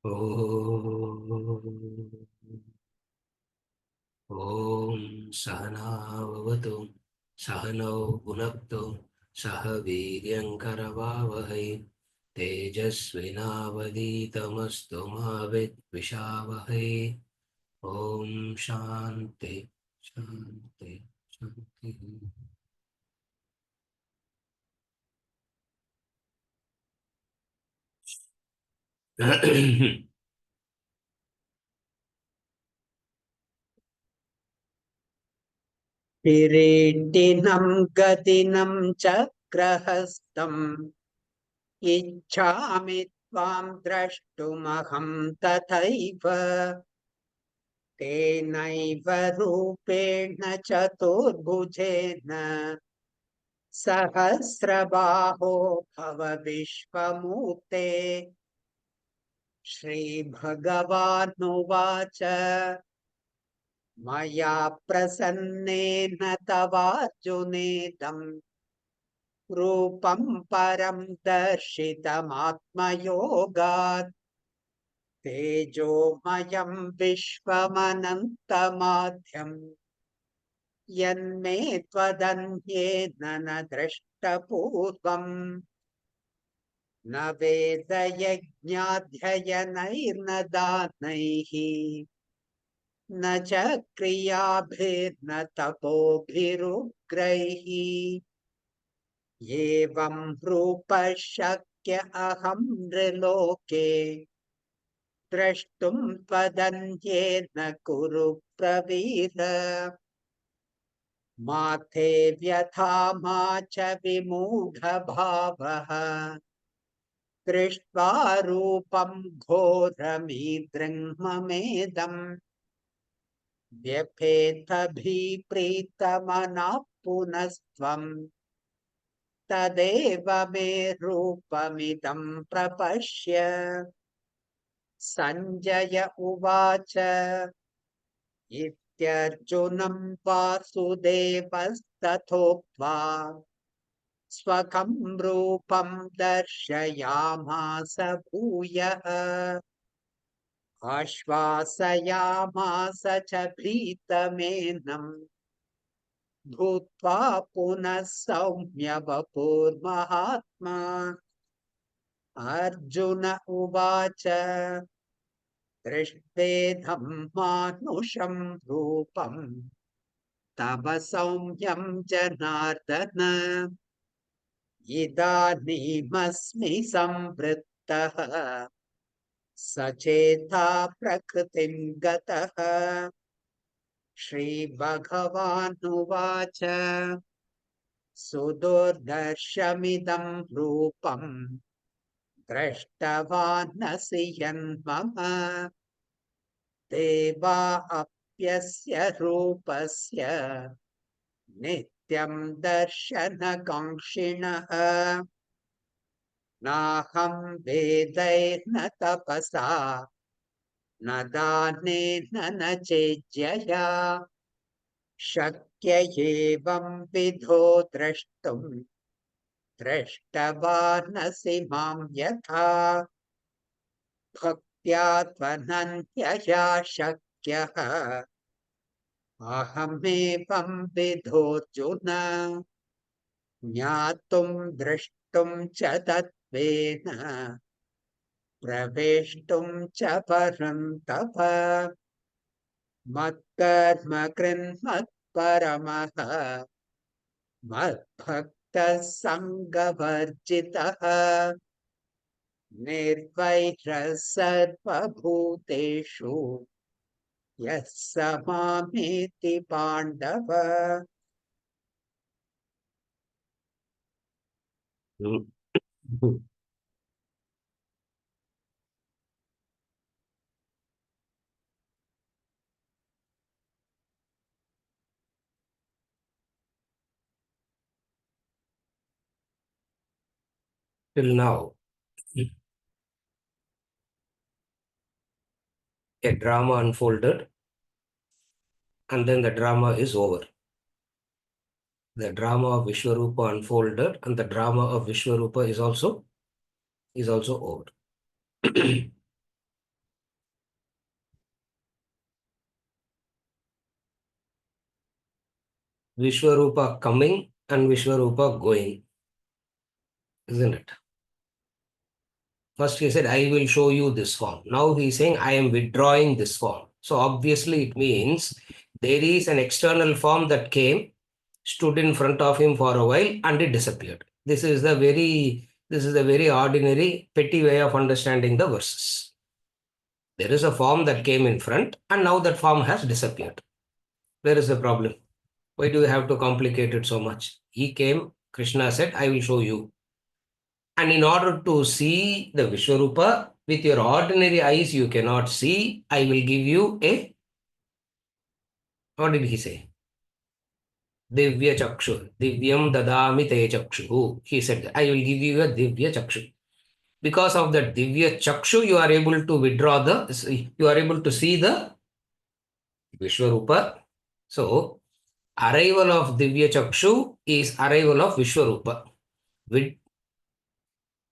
ॐ सहना भवतु सहनौ भुनक्तु सह वीर्यङ्करवावहै तेजस्विनावधीतमस्तु मा विद्विषावहै। ॐ शान्ति शान्ति शान्तिः। किरीटिनं गदिनं चक्रहस्तम् इच्छामि त्वां द्रष्टुमहं तथैव तेनैव रूपेण चतुर्भुजेन सहस्रबाहो भव विश्वमूर्ते। श्रीभगवानुवाच मया प्रसन्नेन तवार्जुनेदम् रूपं परं दर्शितमात्मयोगात् तेजोमयं विश्वमनन्तमाध्यम् यन्मे त्वदन्येन न दृष्टपूर्वम् न वेदयज्ञाध्ययनैर्न दानैः न च क्रियाभिर्न तपोभिरुग्रैः एवं रूपः शक्य अहं नृलोके द्रष्टुं त्वदन्येन कुरु प्रवीर। मा ते व्यथा मा च विमूढभावः दृष्ट्वा रूपं घोरमीदृङ्ममेदम् व्यपेतभिप्रीतमनः पुनस्त्वम् तदेव मे रूपमिदं प्रपश्य। सञ्जय उवाच इत्यर्जुनं वासुदेवस्तथोक्त्वा स्वकं रूपं दर्शयामास भूयः आश्वासयामास च भीतमेनं भूत्वा पुनः सौम्य वपुर्महात्मा। अर्जुन उवाच दृष्ट्वेदं मानुषं रूपं तव सौम्यं जनार्दन इदानीमस्मि संवृत्तः सचेता प्रकृतिं गतः। श्रीभगवानुवाच सुदुर्दर्शमिदं रूपं दृष्टवानसि यन्मम देवा अप्यस्य रूपस्य नित्यं दर्शनकाङ्क्षिणः नाहं वेदैर्न तपसा न दानेन न चेज्यया शक्य एवं विधो द्रष्टुं दृष्टवानसि मां यथा भक्त्या त्वनन्यया शक्यः अहमेवं विधोऽर्जुन ज्ञातुं द्रष्टुं च तत्त्वेन प्रवेष्टुं च परन्तप। मत्कर्म कृन्मत्परमः मद्भक्तः सङ्गवर्जितः निर्वैरः सर्वभूतेषु यः स मामेति Pandava. Till now, a drama unfolded, and then the drama is over. The drama of Vishwarupa unfolded, and the drama of Vishwarupa is also over. Vishwarupa coming and Vishwarupa going, isn't it? First he said, I will show you this form. Now he's saying, I am withdrawing this form. So obviously it means there is an external form that came, stood in front of him for a while, and it disappeared. This is a very ordinary, petty way of understanding the verses. There is a form that came in front, and now that form has disappeared. Where is the problem? Why do you have to complicate it so much? He came, Krishna said, I will show you. And in order to see the Vishwarupa, with your ordinary eyes, you cannot see. I will give you a, what did he say? Divya Chakshu. Divyam dadami te Chakshu. He said, I will give you a Divya Chakshu. Because of that Divya Chakshu, you are able to you are able to see the Vishwarupa. So, arrival of Divya Chakshu is arrival of Vishwarupa. With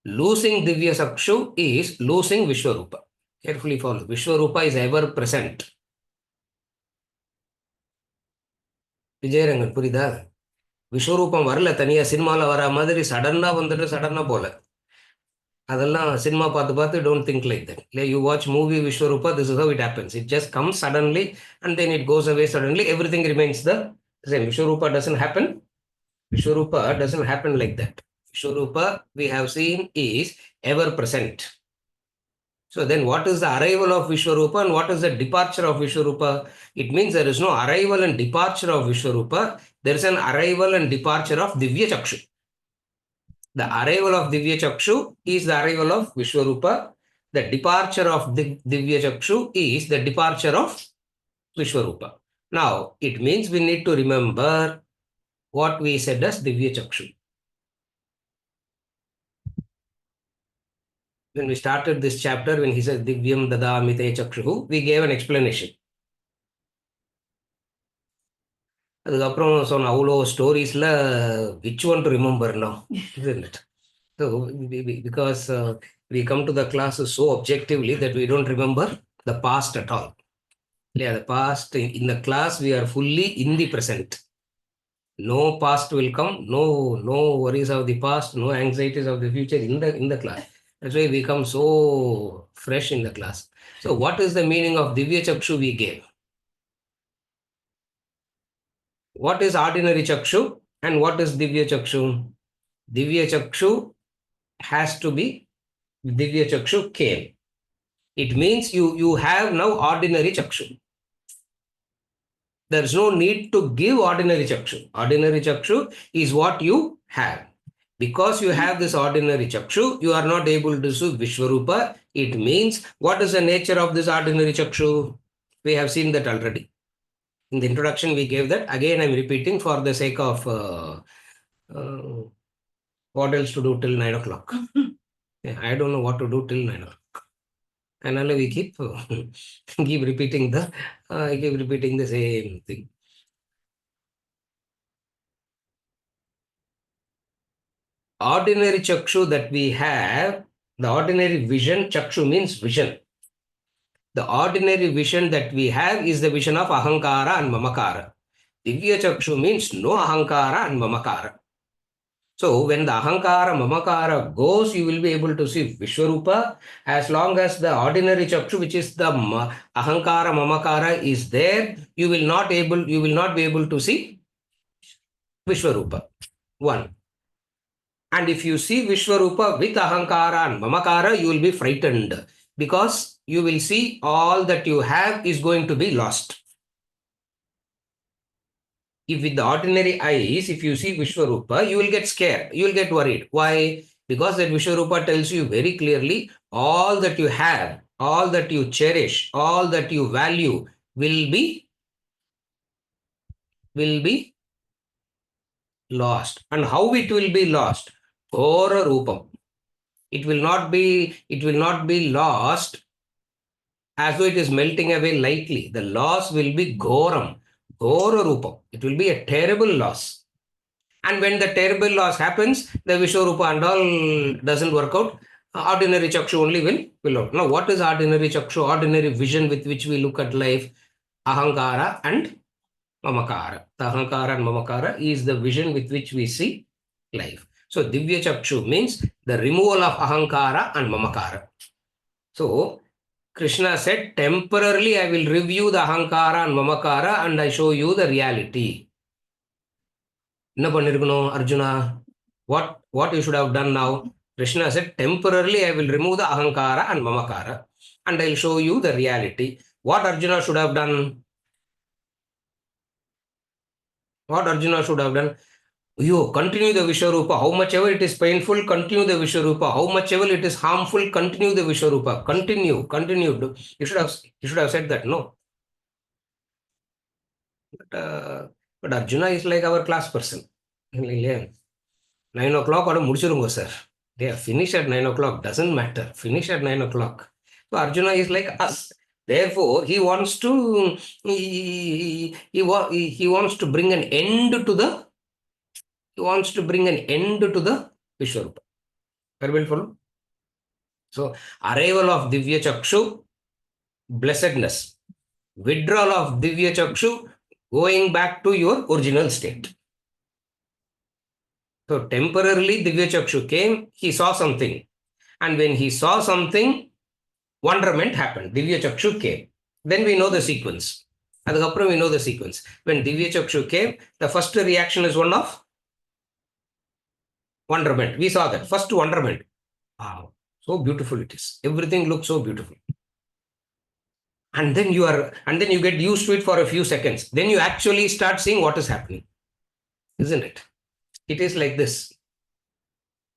losing Divya Chakshu is losing Vishwarupa. Carefully follow. Vishwarupa is ever present. Vijayarangan புரியுதா? விஸ்வரூபம் வரல, தனியா சினிமாவில் வர மாதிரி சடனா வந்துட்டு சடனா போல. அதெல்லாம் சினிமா பார்த்து பார்த்து டோன்ட் திங்க் லைக் தட். இல்லை, you watch movie Vishwarupa, this is how it happens. It just comes suddenly and then it goes away suddenly. Everything remains the same. Vishwarupa doesn't happen. Vishwarupa doesn't happen like that. Vishwarupa, we have seen, is ever present. So then what is the arrival of Vishwarupa and what is the departure of Vishwarupa? It means there is no arrival and departure of Vishwarupa. There is an arrival and departure of Divya Chakshu. The arrival of Divya Chakshu is the arrival of Vishwarupa. The departure of Divya Chakshu is the departure of Vishwarupa. Now, it means we need to remember what we said as Divya Chakshu. When we started this chapter, when he says Divyam dadami te Chakshu, we gave an explanation. அதுக்கப்புறம் சொன்ன அவ்வளோ ஸ்டோரிஸில் which one to remember now, isn't it? So, because we come to the class so objectively that we don't remember the past at all. Yeah, the past, in the class, we are fully in the present. No past will come, no worries of the past, no anxieties of the future in the class. That's why we come so fresh in the class. So what is the meaning of Divya Chakshu we gave? What is ordinary Chakshu and what is Divya Chakshu? Divya Chakshu has to be, Divya Chakshu came. It means you have now ordinary Chakshu. There's no need to give ordinary Chakshu. Ordinary Chakshu is what you have. Because you have this ordinary Chakshu, you are not able to see Vishwarupa. It means, what is the nature of this ordinary Chakshu? We have seen that already. In the introduction, we gave that. Again, I'm repeating for the sake of what else to do till 9 o'clock. Yeah, I don't know what to do till 9 o'clock. And then we keep repeating the same thing. Ordinary Chakshu that we have, the ordinary vision, Chakshu means vision. The ordinary vision that we have is the vision of Ahankara and Mamakara. Divya Chakshu means no Ahankara and Mamakara. So when the Ahankara, Mamakara goes, you will be able to see Vishwarupa. As long as the ordinary Chakshu, which is the Ahankara, Mamakara, is there, you will not be able to see Vishwarupa. One. And if you see Vishwarupa with Ahankara and Mamakara, you will be frightened, because you will see all that you have is going to be lost. If with the ordinary eyes, if you see Vishwarupa, you will get scared, you will get worried. Why? Because that Vishwarupa tells you very clearly, all that you have, all that you cherish, all that you value will be lost. And how it will be lost? Ghora Rupam. It will not be lost as though it is melting away lightly. The loss will be Ghoram, Ghora Rupam. It will be a terrible loss. And when the terrible loss happens, the Vishwarupa and all doesn't work out. Ordinary Chakshu only will out. Now, what is ordinary Chakshu? Ordinary vision with which we look at life, Ahankara and mamakara. The ahankara and mamakara is the vision with which we see life. So divya chakshu means the removal of ahankara and mamakara. So Krishna said, temporarily I will review the ahankara and mamakara and I show you the reality. என்ன பண்ணிருக்கணும் Arjuna? What you should have done now? Krishna said, temporarily I will remove the ahankara and mamakara and I'll show you the reality. What Arjuna should have done? What Arjuna should have done? You continue the Vishwarupa. How much ever it is painful, continue the Vishwarupa. How much ever it is harmful, continue the Vishwarupa. Continue. You should have said that, no. But Arjuna is like our class person. 9 o'clock or முடிச்சிருங்க sir. They are finished at 9 o'clock. Doesn't matter. Finish at 9 o'clock. So Arjuna is like us. Therefore, he wants to he wants to bring an end to the Vishwarupa. Very well follow. So arrival of Divya Chakshu, blessedness. Withdrawal of Divya Chakshu, going back to your original state. So temporarily Divya Chakshu came, he saw something. And when he saw something, wonderment happened. Divya Chakshu came. Then we know the sequence. Adukapram we know the sequence. When Divya Chakshu came, the first reaction is one of wonderment. We saw that. First wonderment. Wow, so beautiful it is. Everything looks so beautiful. And then you get used to it for a few seconds. Then you actually start seeing what is happening. Isn't it? It is like this.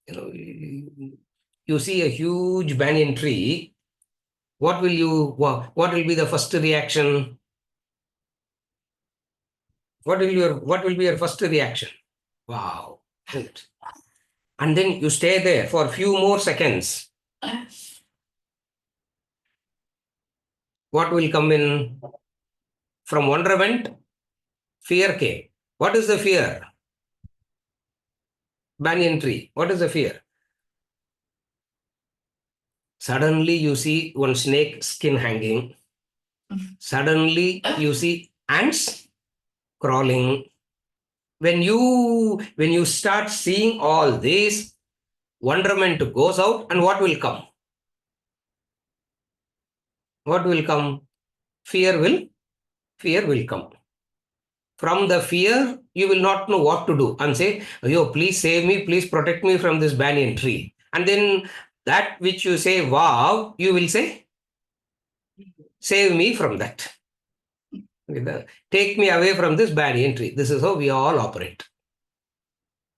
You see a huge banyan tree. What will be the first reaction? What will be your first reaction? Wow. Isn't it? And then you stay there for a few more seconds. What will come in? From wonderment, fear came. What is the fear? Banyan tree. What is the fear? Suddenly you see one snake skin hanging. Suddenly you see ants crawling. When you start seeing all this, wonderment goes out, and what will come? What will come? Fear will come. From the fear, you will not know what to do and say, "Yo, please save me, please protect me from this banyan tree." And then that which you say, wow, you will say, save me from that. Take me away from this banyan tree. This is how we all operate.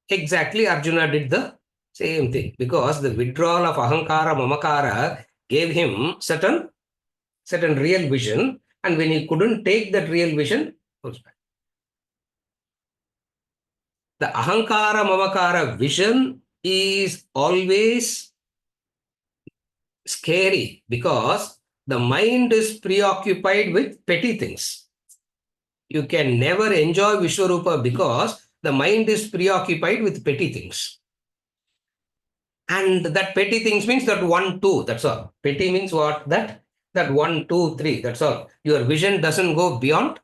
Exactly, Arjuna did the same thing, because the withdrawal of ahankara, mamakara gave him certain real vision, and when he couldn't take that real vision, goes back. The ahankara, mamakara vision is always scary because the mind is preoccupied with petty things. You can never enjoy Vishwarupa because the mind is preoccupied with petty things. And that petty things means that 1, 2, that's all. Petty means what? That 1, 2, 3, that's all. Your vision doesn't go beyond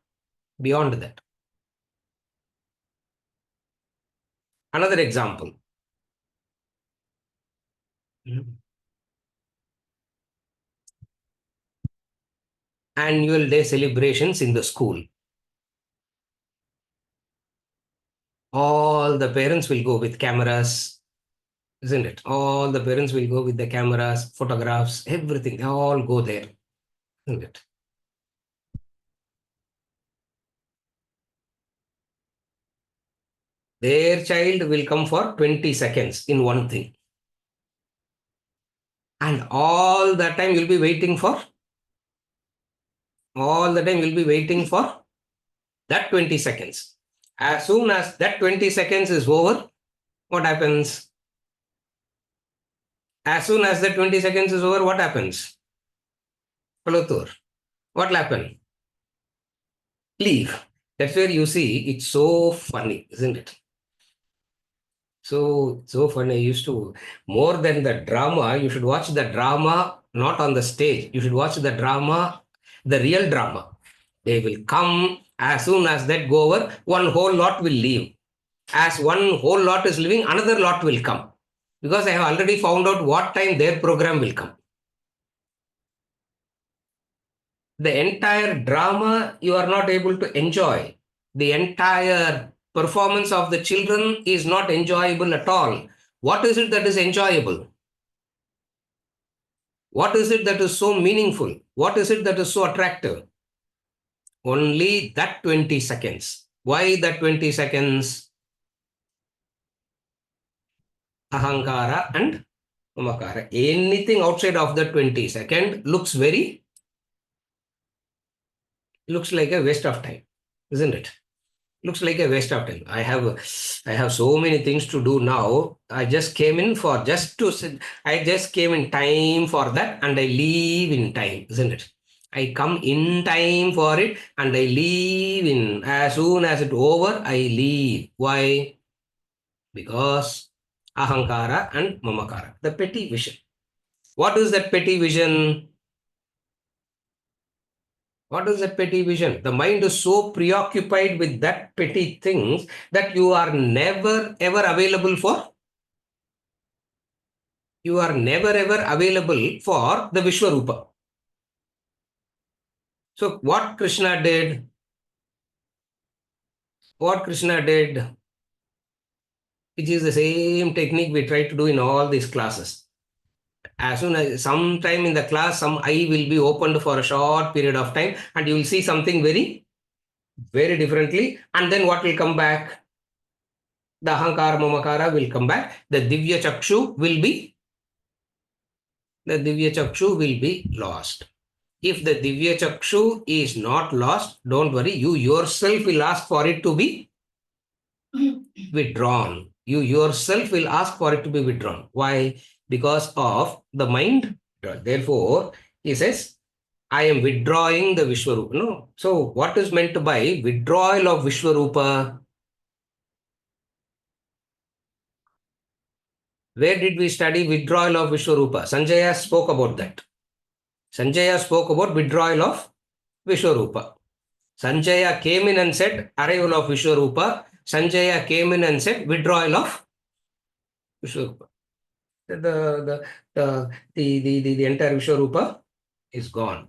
that. Another example. Annual day celebrations in the school. All the parents will go with cameras, isn't it? All the parents will go with the cameras, photographs, everything. They all go there, isn't it? Their child will come for 20 seconds in one thing. And all the time you'll be waiting for that 20 seconds. As soon as that 20 seconds is over, what happens? As soon as that 20 seconds is over, what happens? Palatur, what will happen? Leave. That's where you see it's so funny, isn't it? So funny. I used to, more than the drama, you should watch the drama not on the stage. You should watch the drama, the real drama. They will come. As soon as that go over, one whole lot will leave. As one whole lot is leaving, another lot will come. Because I have already found out what time their program will come. The entire drama you are not able to enjoy. The entire performance of the children is not enjoyable at all. What is it that is enjoyable? What is it that is so meaningful? What is it that is so attractive? Only that 20 seconds. Why that 20 seconds? Ahankara and Mamakara. Anything outside of the 20-second looks like a waste of time, isn't it? Looks like a waste of time. I have so many things to do now. I just came in for just to sit. I just came in time for that and I leave in time, isn't it? I come in time for it and I leave in as soon as it over, I leave. Why? Because ahankara and mamakara, the petty vision. What is that petty vision? What is that petty vision? The mind is so preoccupied with that petty things that you are never ever available for. You are never ever available for the Vishwarupa. So what Krishna did, which is the same technique we try to do in all these classes. As soon as sometime in the class, some eye will be opened for a short period of time and you will see something very, very differently. And then what will come back? The Ahankara Mamakara will come back. The Divya Chakshu will be lost. If the Divya Chakshu is not lost, don't worry, you yourself will ask for it to be withdrawn. You yourself will ask for it to be withdrawn. Why? Because of the mind. Therefore, he says, I am withdrawing the Vishwarupa. No. So, what is meant by withdrawal of Vishwarupa? Where did we study withdrawal of Vishwarupa? Sanjaya spoke about that. Sanjaya spoke about withdrawal of Vishwarupa. Sanjaya came in and said arrival of Vishwarupa. Sanjaya came in and said withdrawal of Vishwarupa. The entire Vishwarupa is gone.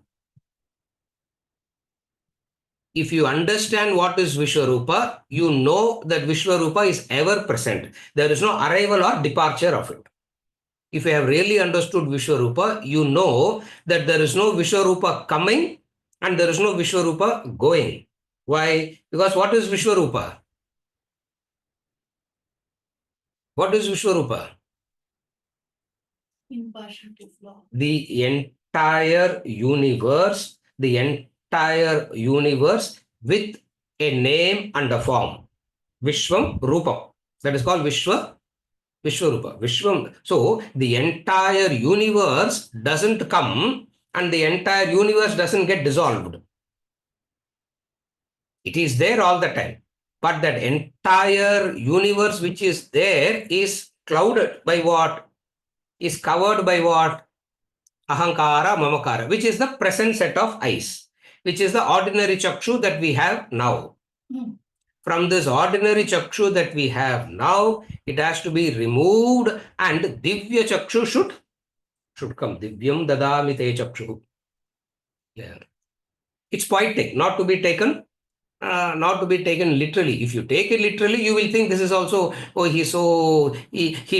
If you understand what is Vishwarupa, you know that Vishwarupa is ever present. There is no arrival or departure of it. If you have really understood Vishwarupa, you know that there is no Vishwarupa coming and there is no Vishwarupa going. Why? Because what is Vishwarupa? What is Vishwarupa? The entire universe with a name and a form. Vishwam Rupam. That is called Vishwarupa. Vishwam. So the entire universe doesn't come and the entire universe doesn't get dissolved. It is there all the time. But that entire universe which is there is clouded by what? Is covered by what? Ahankara, Mamakara, which is the present set of eyes, which is the ordinary chakshu that we have now. From this ordinary chakshu that we have now, it has to be removed and Divya chakshu should come. Divyam dadami te chakshu. Yeah. It's poetic, not to be taken literally. If you take it literally, you will think this is also, he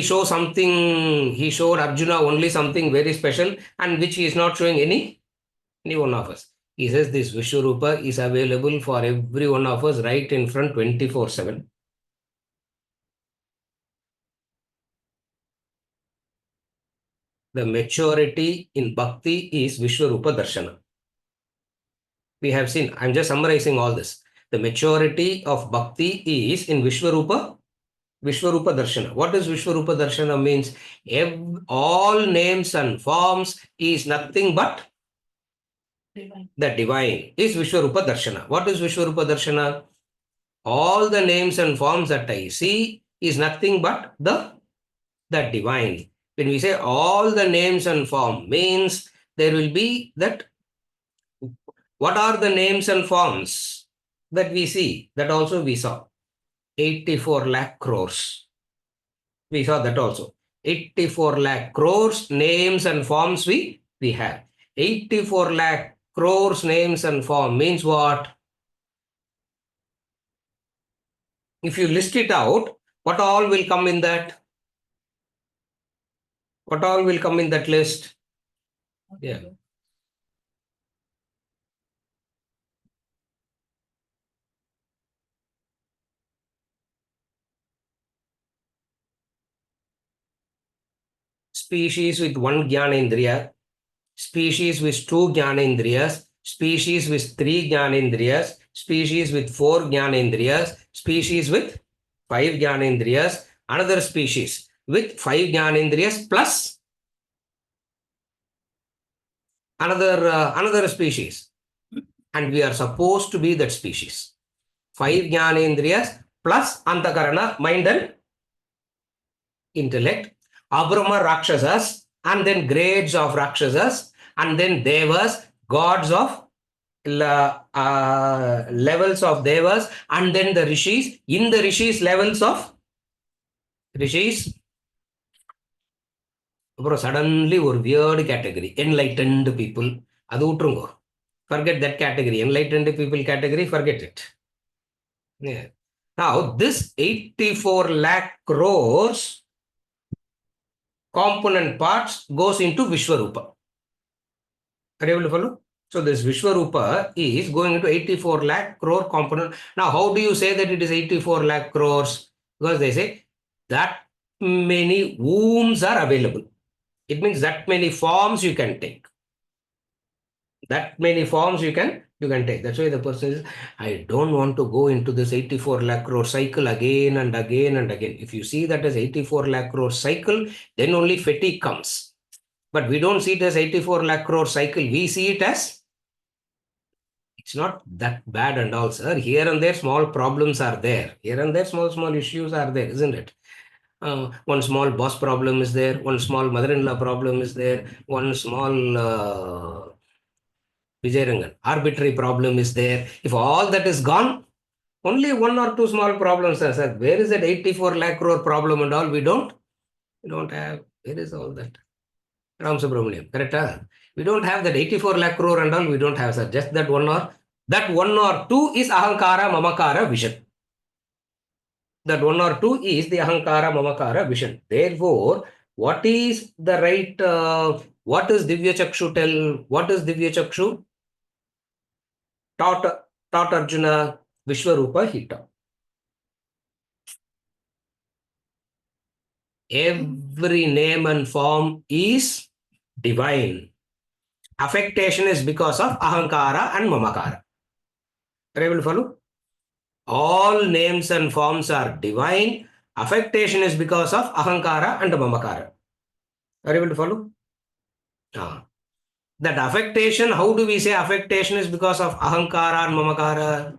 shows something, he showed Arjuna only something very special and which he is not showing any one of us. He says this Vishwarupa is available for every one of us right in front 24/7. The maturity in bhakti is Vishwarupa Darshana. We have seen, I'm just summarizing all this. The maturity of bhakti is in Vishwarupa Darshana. What does Vishwarupa Darshana means? All names and forms is nothing but the divine is Vishwarupa Darshana. What is Vishwarupa Darshana? All the names and forms that I see is nothing but the divine. When we say all the names and form means there will be that What are the names and forms that we see? That also we saw. 84 lakh crores. We saw that also. 84 lakh crores names and forms we have. 84 lakh crores names and form means what? If you list it out, what all will come in that? What all will come in that list? Yeah. Species with one Jnanendriya, species with two Jnanendriyas, species with three Jnanendriyas, species with four Jnanendriyas, species with five Jnanendriyas, another species with five Jnanendriyas plus another species. And we are supposed to be that species. Five Jnanendriyas plus Antakarana, mind and intellect, Abrahma Rakshasas, and then grades of Rakshasas, and then Devas, gods of levels of Devas, and then the Rishis, in the Rishis, levels of Rishis. Suddenly, ஒரு weird category, enlightened people. அது விட்டுருங்க. Forget that category. Enlightened people category, forget it. Yeah. Now, this 84 lakh crores component parts goes into Vishwarupa. Are you able to follow? So this Vishwarupa is going into 84 lakh crore component. Now, how do you say that it is 84 lakh crores? Because they say that many wombs are available. It means that many forms you can take. That many forms you can take. That's why the person is, I don't want to go into this 84 lakh crore cycle again and again and again. If you see that as 84 lakh crore cycle, then only fatigue comes. But we don't see it as 84 lakh crore cycle. We see it as it's not that bad and all, sir. Here and there, small problems are there. Here and there, small issues are there, isn't it? One small boss problem is there. One small mother-in-law problem is there. One small arbitrary problem is there. If all that is gone, only one or two small problems are there. Where is that 84 lakh crore problem and all? We don't have. Where is all that? Ram Subramaniam, correct? We don't have that 84 lakh crore and all. We don't have, sir. Just that one or two is ahankara, mamakara, vision. That one or two is the ahankara, mamakara, vision. Therefore, what is the right, what is Divya Chakshu tell? What is Divya Chakshu? Taught Arjuna Vishwarupa he taught. Every name and form is divine. Affectation is because of ahankara and mamakara. Are you able to follow? All names and forms are divine. Affectation is because of ahankara and mamakara. Are you able to follow? That affectation, how do we say affectation is because of ahankara and mamakara?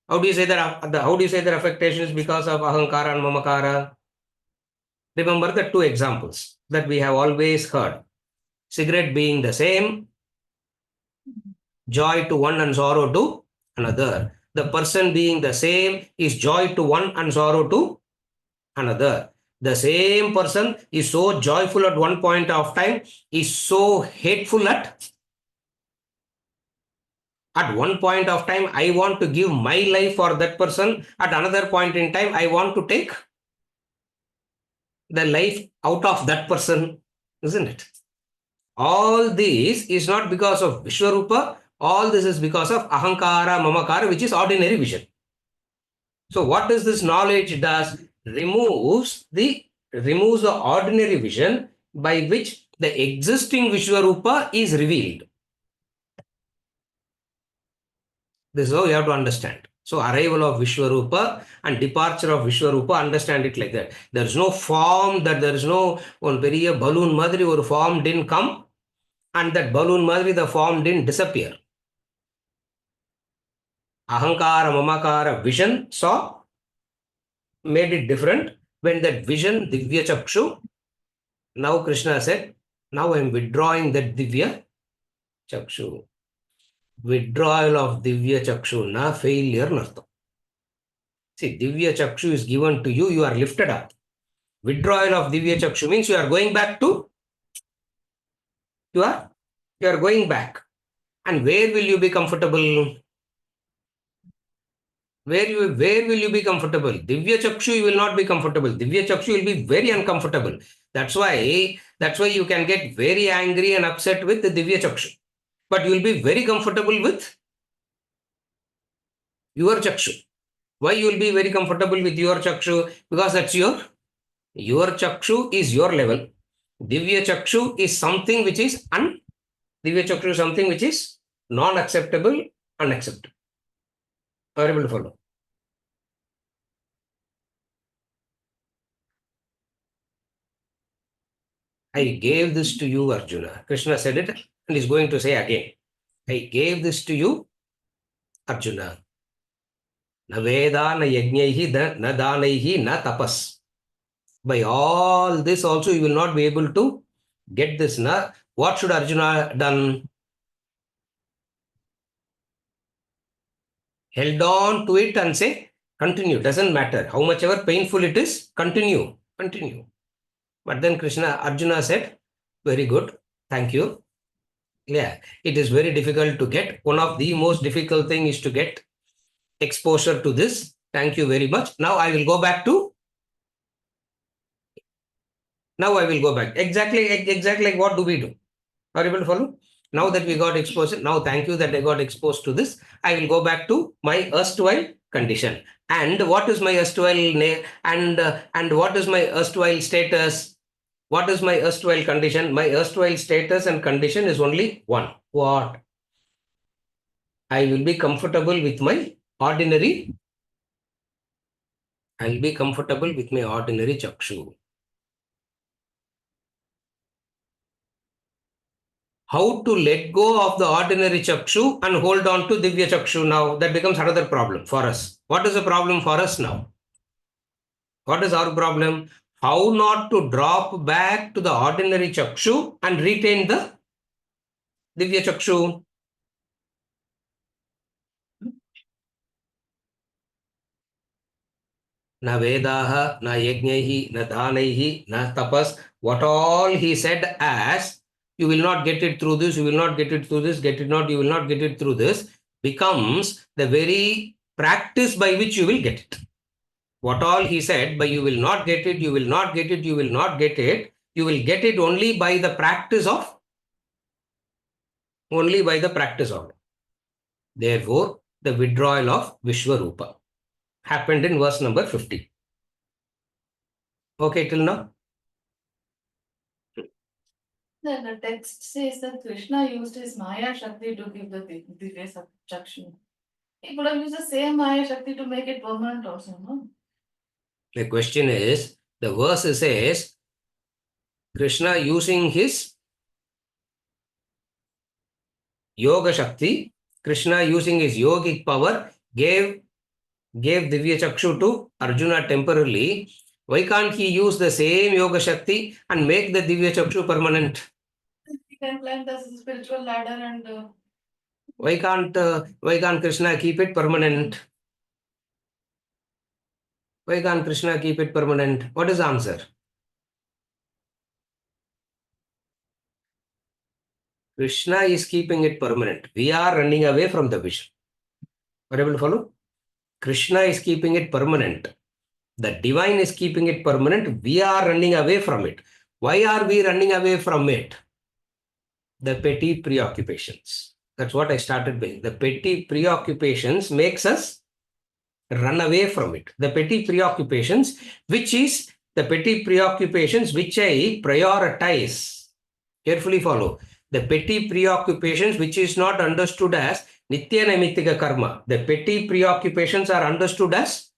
How do you say that affectation is because of ahankara and mamakara? Remember the two examples that we have always heard. Cigarette being the same, joy to one and sorrow to another. The person being the same is joy to one and sorrow to another. The same person is so joyful at one point of time, is so hateful at one point of time. I want to give my life for that person. At another point in time, I want to take the life out of that person, isn't it? All this is not because of Vishwarupa. All this is because of ahankara, mamakara, which is ordinary vision. So what does this knowledge does? Removes the ordinary vision by which the existing Vishwarupa is revealed. This is how you have to understand. So arrival of Vishwarupa and departure of Vishwarupa, understand it like that. There is no form, that there is no one periya balloon madri or form didn't come, and that balloon madri the form didn't disappear. Ahankara, mamakara, vision saw, made it different. When that vision, Divya Chakshu, now Krishna said, now I am withdrawing that Divya Chakshu. withdrawal of Divya Chakshu na failure nartham. See, Divya Chakshu is given to you, you are lifted up. Withdrawal of Divya Chakshu means you are going back to, you are, you are going back. And where will you be comfortable? Where will you be comfortable? Divya Chakshu, you will not be comfortable. Divya Chakshu will be very uncomfortable. That's why you can get very angry and upset with the Divya Chakshu. But you will be very comfortable with your Chakshu. Why you will be very comfortable with your Chakshu? Because that's your Chakshu is your level. Divya Chakshu is something which is Divya Chakshu is something which is non-acceptable, unacceptable. Are you able to follow? I gave this to you, Arjuna. Krishna said it and is going to say again. I gave this to you, Arjuna. Na veda, na yajnaihi, na danaihi, na tapas. By all this also you will not be able to get this. Na. What should Arjuna done? Held on to it and say, continue. Doesn't matter. How much ever painful it is, continue. Continue. But then Arjuna said, very good. Thank you. Yeah, it is very difficult to get. One of the most difficult thing is to get exposure to this. Thank you very much. Now I will go back. Exactly like what do we do? Are you able to follow? Now that we got exposed, now thank you that I got exposed to this. I will go back to my erstwhile condition. And what is my erstwhile and what is my erstwhile status? What is my erstwhile condition? My erstwhile status and condition is only one. What? I will be comfortable with my ordinary. I will be comfortable with my ordinary chakshu. How to let go of the ordinary chakshu and hold on to Divya Chakshu now? That becomes another problem for us. What is the problem for us now? What is our problem? How not to drop back to the ordinary chakshu and retain the Divya Chakshu? Na Vedaha, na Yajnaihi, na Dhanaihi, na Tapas. What all he said as, you will not get it through this, you will not get it through this, get it not, you will not get it through this, becomes the very practice by which you will get it. What all he said, by you will not get it, you will not get it, you will not get it, you will get it only by the practice of it. Therefore, the withdrawal of Vishwarupa happened in verse number 50. Okay, till now? Then the text says that Krishna used his Maya Shakti to give the Divya Chakshu. He could have used the same Maya Shakti to make it permanent also, no? The question is, the verse says, Krishna using his Yoga Shakti, Krishna using his yogic power, gave Divya Chakshu to Arjuna temporarily. Why can't he use the same Yoga Shakti and make the Divya Chakshu permanent? He can climb the spiritual ladder and Why can't Krishna keep it permanent? Why can't Krishna keep it permanent? What is the answer? Krishna is keeping it permanent. We are running away from the vision. Are you able to follow? Krishna is keeping it permanent. The divine is keeping it permanent. We are running away from it. Why are we running away from it? The petty preoccupations. That's what I started with. The petty preoccupations makes us run away from it. The petty preoccupations, which I prioritize. Carefully follow. The petty preoccupations, which is not understood as Nitya Naimittika Karma. The petty preoccupations are understood as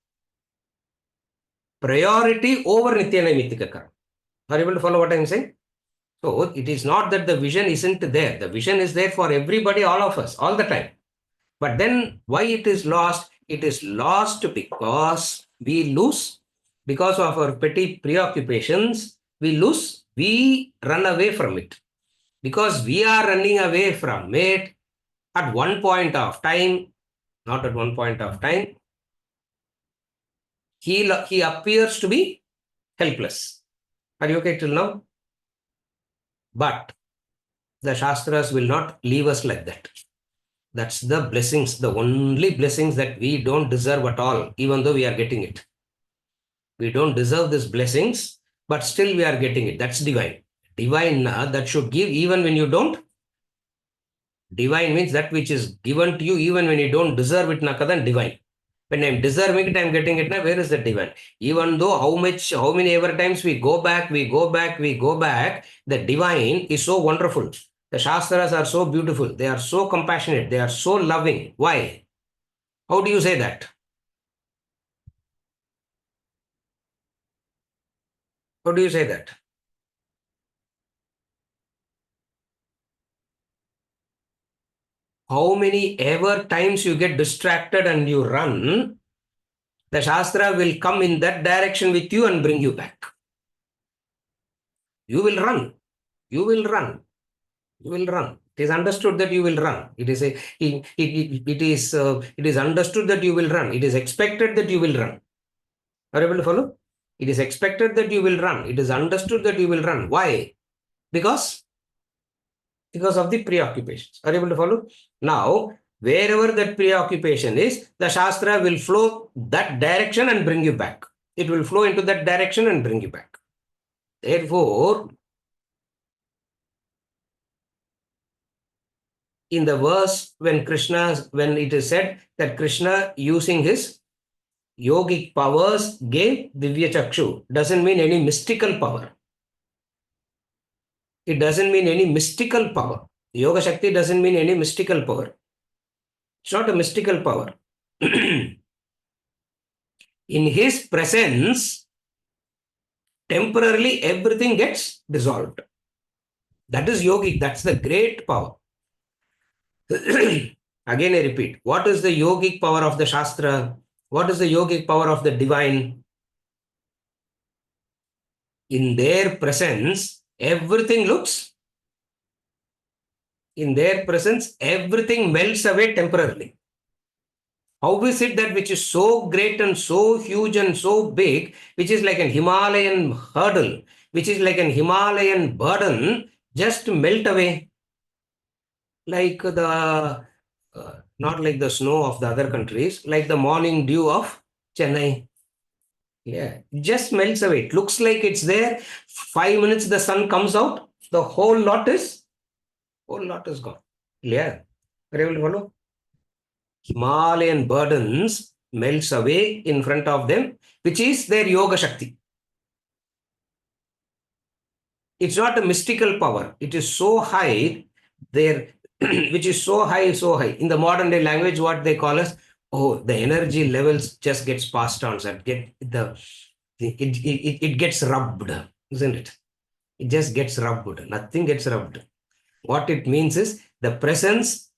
priority over Nitya Naimittika Karma. Are you able to follow what I am saying? So it is not that the vision isn't there. The vision is there for everybody, all of us, all the time. But then why it is lost? It is lost because we lose, because of our petty preoccupations, we run away from it. Because we are running away from it, At one point of time, not at one point of time, he appears to be helpless. Are you okay till now? But the Shastras will not leave us like that. That's the blessings, the only blessings that we don't deserve at all, even though we are getting it. We don't deserve these blessings, but still we are getting it. That's divine. Divine that should give even when you don't. Divine means that which is given to you even when you don't deserve it, nakadan divine. When I'm deserving it, I'm getting it now. Where is the divine? Even though how many ever times we go back, the divine is so wonderful. The Shastras are so beautiful. They are so compassionate. They are so loving. Why? How do you say that? How do you say that? How many ever times you get distracted and you run, the Shastra will come in that direction with you and bring you back. You will run. You will run. You will run. It is understood that you will run. It is understood that you will run. It is expected that you will run. Are you able to follow? It is expected that you will run. It is understood that you will run. Why? Because of the preoccupations. Are you able to follow? Now, wherever that preoccupation is, the Shastra will flow that direction and bring you back. It will flow into that direction and bring you back. Therefore, in the verse when it is said that Krishna using his yogic powers gave Divya Chakshu, doesn't mean any mystical power. It doesn't mean any mystical power. Yoga Shakti doesn't mean any mystical power. It's not a mystical power. In his presence, temporarily everything gets dissolved. That is yogic. That's the great power. Again, I repeat, what is the yogic power of the Shastra? What is the yogic power of the divine? In their presence, everything melts away temporarily. How is it that which is so great and so huge and so big, which is like an Himalayan hurdle, which is like an Himalayan burden, just melt away? Like not like the snow of the other countries, like the morning dew of Chennai. Yeah, it just melts away. It looks like it's there. 5 minutes the sun comes out, the whole lot is gone. Yeah. Are you able to follow? Himalayan burdens melts away in front of them, which is their yoga shakti. It's not a mystical power. It is so high there, which is so high. In the modern day language, what they call as, oh, the energy levels just gets passed on. So it gets rubbed, isn't it? It just gets rubbed. Nothing gets rubbed. What it means is the presence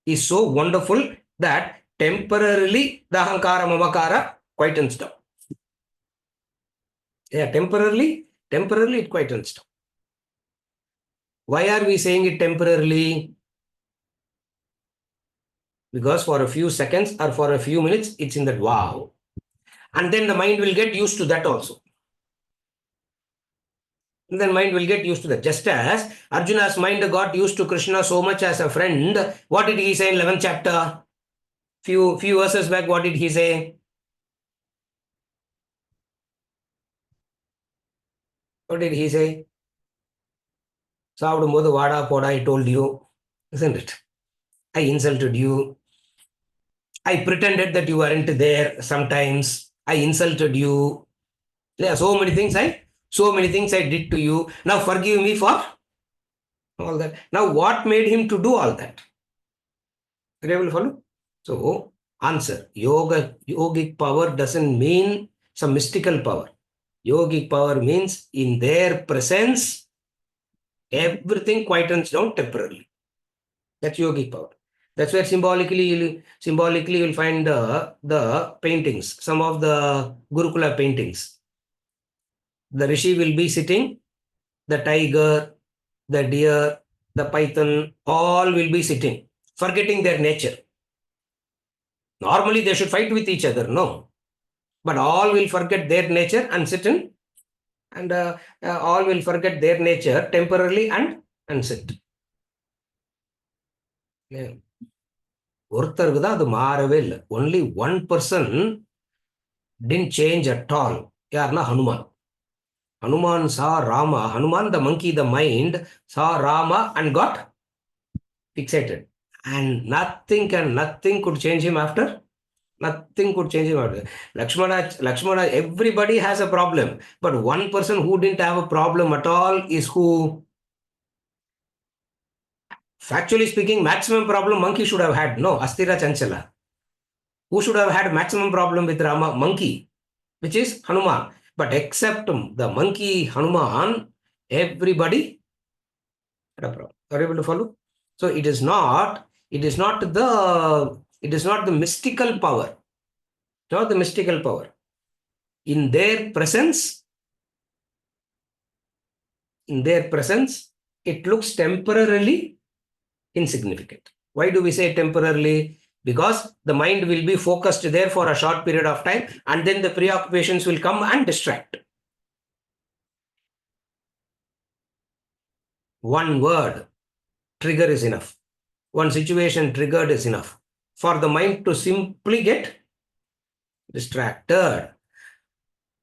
is so wonderful that temporarily the ahankara mamakara quietens down. Yeah, temporarily it quietens down. Why are we saying it temporarily? Because for a few seconds or for a few minutes, it's in that wow. And then the mind will get used to that also. And then mind will get used to that. Just as Arjuna's mind got used to Krishna so much as a friend, what did he say in 11th chapter? Few verses back, what did he say? What did he say? Savudumbodhu vada poda, I told you, isn't it? I insulted you. I pretended that you weren't there sometimes. I insulted you. Yeah, so many things I did to you. Now forgive me for all that. Now what made him to do all that? Are you able to follow? So answer, yogic power doesn't mean some mystical power. Yogic power means in their presence, everything quietens down temporarily. That's yogic power. That's where symbolically you'll find the paintings, some of the Gurukula paintings. The rishi will be sitting, the tiger, the deer, the python, all will be sitting. forgetting their nature. Normally, they should fight with each other, no. But all will forget their nature and sit in, and all will forget their nature temporarily and sit. Yeah. ஒருத்தருக்கு தான் அது மாறவே இல்லை. Only one person didn't change at all. யாருன்னா Hanuman. Hanuman saw Rama. Hanuman, the monkey, the mind, saw Rama and got fixated. And nothing could change him after. Nothing could change him after. Lakshmana, everybody has a problem. But one person who didn't have a problem at all is who? Factually speaking, maximum problem monkey should have had. No, Astira Chanchala. Who should have had maximum problem with Rama? Monkey, which is Hanuman. But except the monkey Hanuman, everybody had a problem. Are you able to follow? So it is not the mystical power. Not the mystical power. In their presence, it looks temporarily insignificant. Why do we say temporarily? Because the mind will be focused there for a short period of time, and then the preoccupations will come and distract. One word trigger is enough. One situation triggered is enough for the mind to simply get distracted.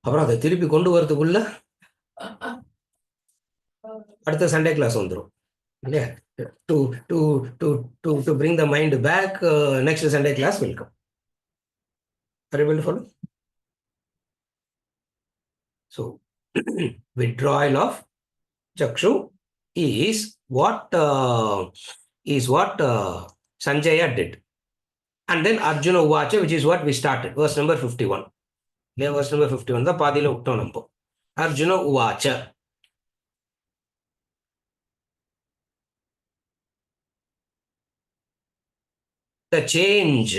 அப்புறம் அதை திருப்பி கொண்டு வரதுக்குள்ள அடுத்த Sunday class வந்துடும் இல்லையா? To bring the mind back, next Sunday class will come. Are you able to follow? So, withdrawal of Chakshu is what Sanjaya did. And then Arjuna Uvacha, which is what we started, verse number 51. Yeah, verse number 51, the Padila Uttanampo. Arjuna Uvacha. The change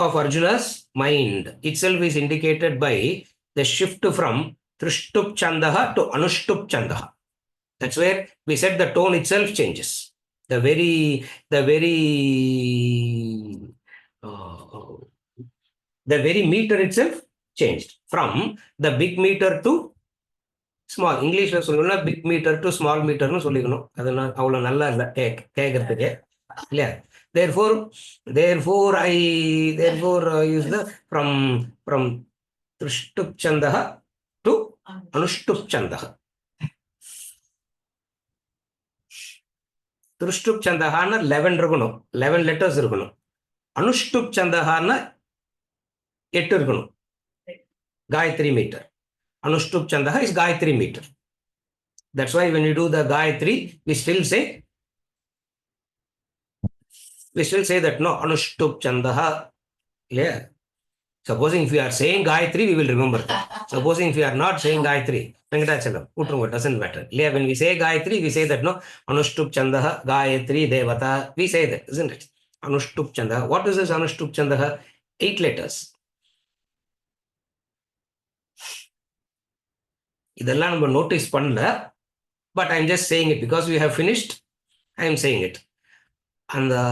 of Arjuna's mind itself is indicated by the shift from Trishtup Chandaha to Anushtup Chandaha. That's where we said the tone itself changes. The very meter itself changed from the big meter to small. English big meter to small meter nu sollikano. Adana avlo nalla illa kekkradhukku இல்லையா? Therefore, I use the from Trishtup Chandaha to Anushtup Chandaha. Trishtup Chandaha na 11 இருக்கணும், 11 letters இருக்கணும். Anushtup Chandaha na 8 இருக்கணும். Gayatri meter. Anushtup Chandaha is Gayatri meter. That's why when you do the Gayatri, we still say that no, Anushtup Chandaha. Yeah. Supposing if we are saying Gayatri, we will remember that. Supposing if we are not saying Gayatri, Venkatachalam, doesn't matter. Yeah, when we say Gayatri, we say that no, Anushtup Chandaha, Gayatri, Devata, we say that, isn't it? Anushtup Chandaha. What is this Anushtup Chandaha? 8 letters. இதெல்லாம் நம்ம notice பண்ணல, but I'm just saying it because we have finished. I'm saying it. And the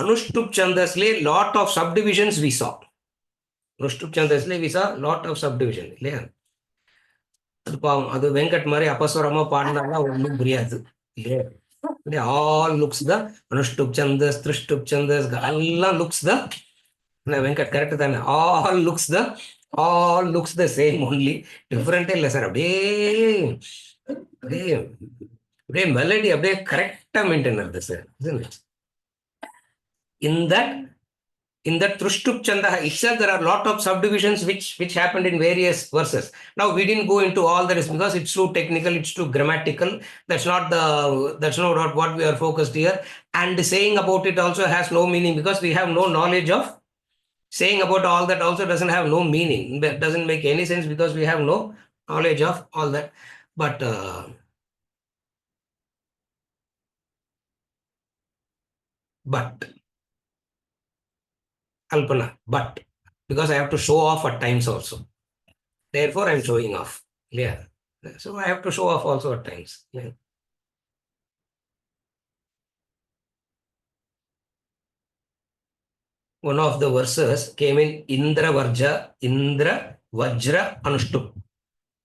Anushtup Chandasle, lot of subdivisions we saw. Anushtup Chandasle, we saw lot of subdivision. இல்லையா? அது வெங்கட் மாதிரி அபஸ்வரமா பாடினாங்கன்னா ஒன்றும் புரியாது இல்லையா? All looks the Anushtup Chandas, Trishtup Chandas, எல்லாம் looks the Venkat correct தானே? All looks the same only. Different இல்லை sir. அப்படியே மெலடி அப்படியே கரெக்டா மெயின்டைன் ஆகுது sir. In that Trishtup Chandaha itself, there are a lot of subdivisions which happened in various verses. Now we didn't go into all that is because it's too technical, it's too grammatical. That's not what we are focused here. And saying about it also has no meaning because we have no knowledge of. Saying about all that also doesn't have no meaning. That doesn't make any sense because we have no knowledge of all that. But Kalpana, but because I have to show off at times also. Therefore, I'm showing off. Yeah. So I have to show off also at times. Yeah. one of the verses came in Indra Vajra Anushtup.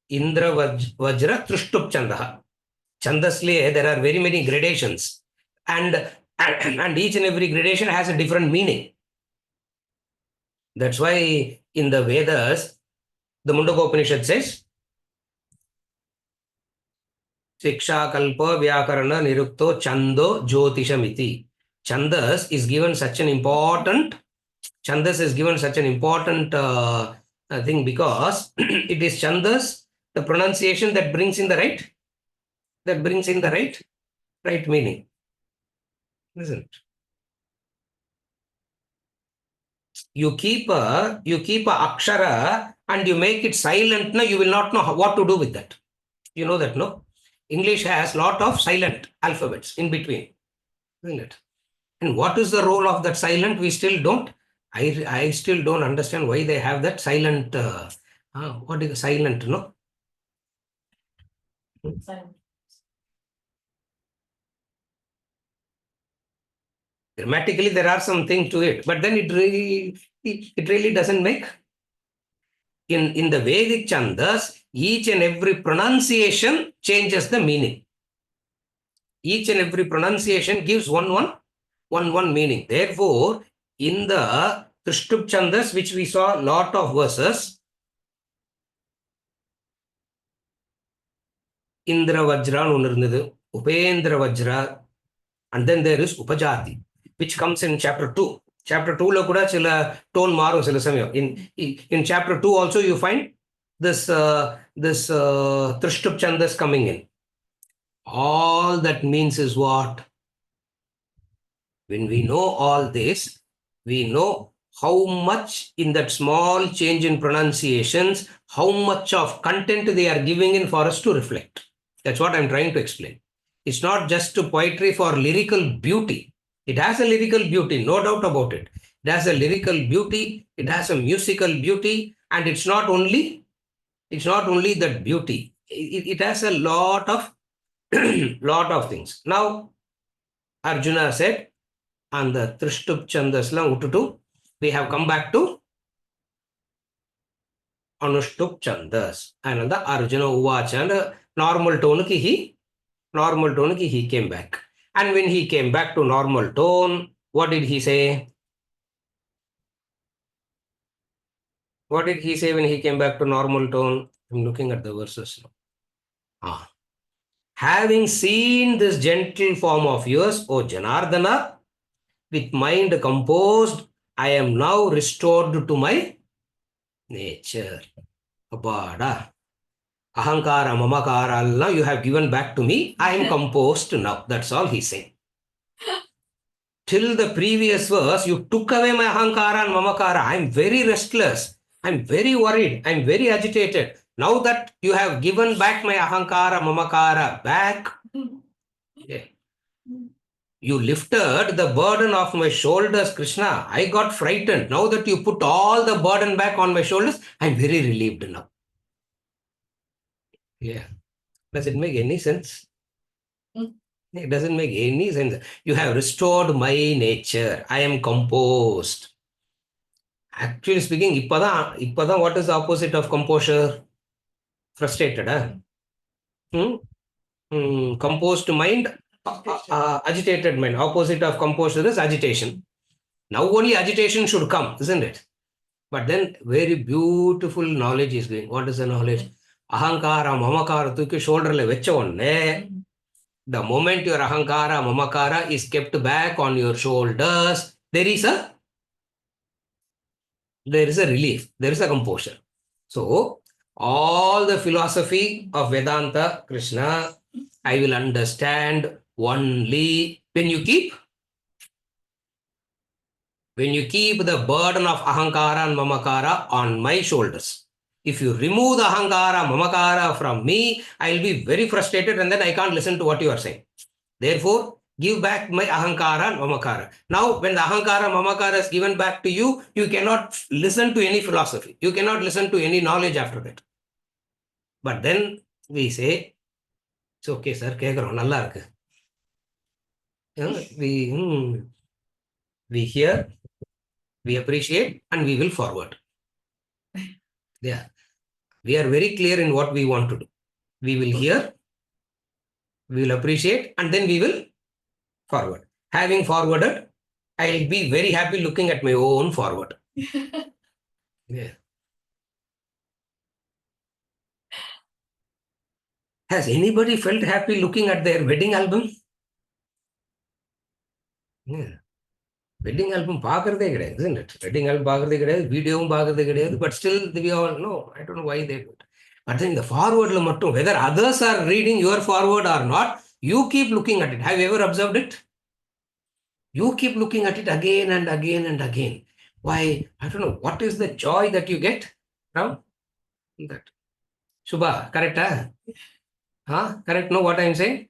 Indra Vajra Trishtup Chandaha. Chandasliye, there are very many gradations. And each and every gradation has a different meaning. That's why in the Vedas, the Mundaka Upanishad says, Siksha Kalpa Vyakarana Nirukto Chando Jyotishamiti. Chandas is given such an important thing because it is Chandas, the pronunciation that brings in the right meaning, isn't it? You keep a akshara and you make it silent, no, you will not know what to do with that. You know that, no? English has lot of silent alphabets in between, isn't it? And what is the role of that silent? We still don't. I still don't understand why they have that silent. What is silent? No. Silent. Grammatically, there are some things to it, but then it really doesn't make. In the Vedic Chandas, each and every pronunciation changes the meaning. Each and every pronunciation gives one meaning. Therefore, in the Trishtup Chandas, which we saw lot of verses, Indra Vajra unirnadu, Upendra Vajra, and then there is Upajati, which comes in chapter 2. Chapter 2 lo kuda chila tone maru sila samyam. In chapter 2 also you find this Trishtup Chandas coming in. All that means is what? When we know all this, we know how much in that small change in pronunciations, how much of content they are giving in for us to reflect. That's what I'm trying to explain. It's not just poetry for lyrical beauty. It has a lyrical beauty, no doubt about it. It has a lyrical beauty, it has a musical beauty, and it's not only that beauty. It has a lot of things. Now, Arjuna said, and the Trishtup Chandasla Ututu, we have come back to Anushtup Chandas. And the Arjuna Uvacha, and normal tone ki he came back. And when he came back to normal tone, what did he say? What did he say when he came back to normal tone? I'm looking at the verses now. Having seen this gentle form of yours, O Janardana, with mind composed, I am now restored to my nature. Abada. Ahankara, mamakara, now you have given back to me. I am composed now. That's all he's saying. Till the previous verse, you took away my ahankara and mamakara. I'm very restless. I'm very worried. I'm very agitated. Now that you have given back my ahankara, mamakara back, yeah. You lifted the burden of my shoulders, Krishna. I got frightened. Now that you put all the burden back on my shoulders, I'm very relieved now. Yeah. Does it make any sense? It doesn't make any sense. You have restored my nature. I am composed. Actually speaking, இப்பதான் what is the opposite of composure? Frustrated, huh? Composed mind, agitated mind. Opposite of composure is agitation. Now only agitation should come, isn't it? But then very beautiful knowledge is going. What is the knowledge? Ahankara, mamakara, tukki shoulder le vecha onne. The moment your ahankara, mamakara is kept back on your shoulders, there is a relief, there is a composure. So, all the philosophy of Vedanta, Krishna, I will understand only when you keep the burden of ahankara and mamakara on my shoulders. If you remove the ahankara, mamakara from me, I will be very frustrated and then I can't listen to what you are saying. Therefore, give back my ahankara and mamakara. Now, when the ahankara and mamakara is given back to you, you cannot listen to any philosophy. You cannot listen to any knowledge after that. But then we say, it's okay, sir, கேக்குறோம் நல்லா இருக்கு. We hear We appreciate and we will forward. Yeah. We are very clear in what we want to do. We will hear, we will appreciate, and then we will forward. Having forwarded, I'll be very happy looking at my own forward. Yeah. Has anybody felt happy looking at their wedding album? Yeah. Wedding album பார்க்கறதே கிடையாது, isn't it? Wedding album பார்க்கறதே கிடையாது, வீடியோவும் பார்க்கறதே கிடையாது, but still we all know. I don't know why they do it. But then the forwardல மட்டும், whether others are reading your forward or not, you keep looking at it. Have you ever observed it? You keep looking at it again and again and again. Why? I don't know. What is the joy that you get from that? Shubha, correct? Huh? Correct? Know what I'm saying?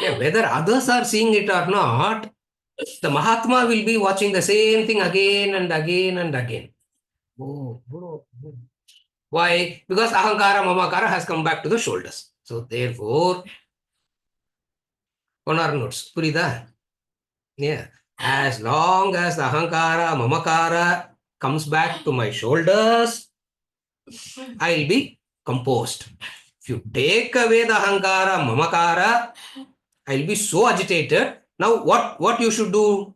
Yeah, whether others are seeing it or not, the Mahatma will be watching the same thing again and again and again. Oh, bro. Why? Because ahankara, mamakara has come back to the shoulders. So therefore, one or notes. Purida? Yeah. As long as the ahankara, mamakara comes back to my shoulders, I'll be composed. If you take away the ahankara, mamakara, I'll be so agitated. Now, what you should do?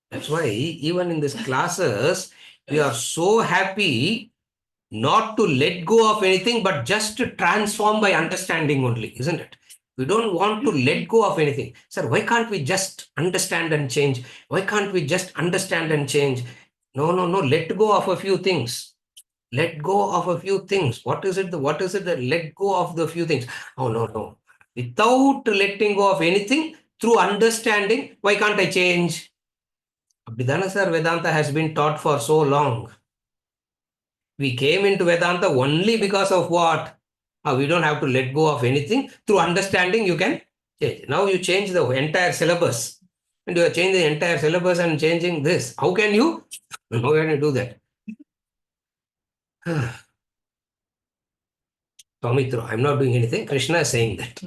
That's why even in these classes, we are so happy not to let go of anything, but just to transform by understanding only, isn't it? We don't want to let go of anything. Sir, why can't we just understand and change? Why can't we just understand and change? No, no, no. Let go of a few things. Let go of a few things. What is it? What is it that let go of the few things? Oh, no, no. Without letting go of anything, through understanding, why can't I change? Abhidhana sir, Vedanta has been taught for so long. We came into Vedanta only because of what? We don't have to let go of anything. Through understanding, you can change. Now you change the entire syllabus. And you are changing the entire syllabus and changing this. How can you? How can you do that? Tomitra, I'm not doing anything. Krishna is saying that.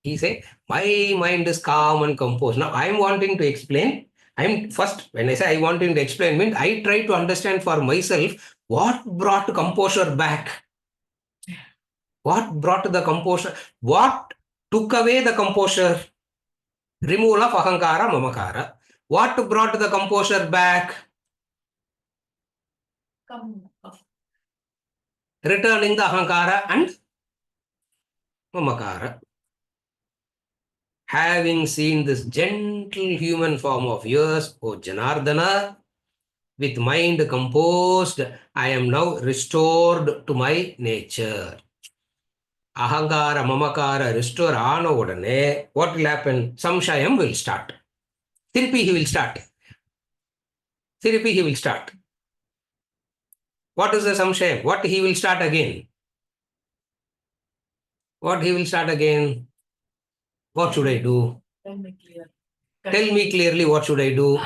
He said, my mind is calm and composed. Now I'm wanting to explain. I'm first, when I say I wanting to explain, means I try to understand for myself what brought composure back. What brought the composure? What took away the composure? Removal of ahankara, mamakara. What brought the composure back? Returning the ahankara and mamakara. Having seen this gentle human form of yours, O Janardana, with mind composed, I am now restored to my nature. Ahankara, mamakara, restore aana odane, what will happen? Samshayam will start. Therapy he will start. Therapy he will start. What is the samshayam? What he will start again? What he will start again? What should I do? Tell me clear. Tell me clearly what should I do?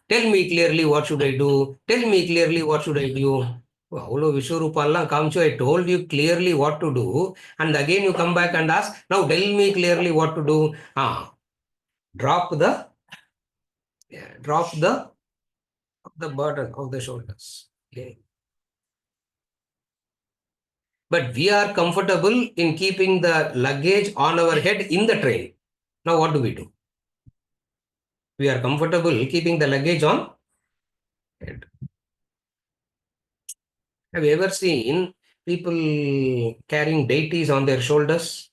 Tell me clearly what should I do? Tell me clearly what should I do? Avlo Vishwarupallam comes, I told you clearly what to do, and again you come back and ask, now tell me clearly what to do. Drop the burden of the shoulders. Okay. But we are comfortable in keeping the luggage on our head in the train. Now what do we do? We are comfortable keeping the luggage on head. Have you ever seen people carrying deities on their shoulders?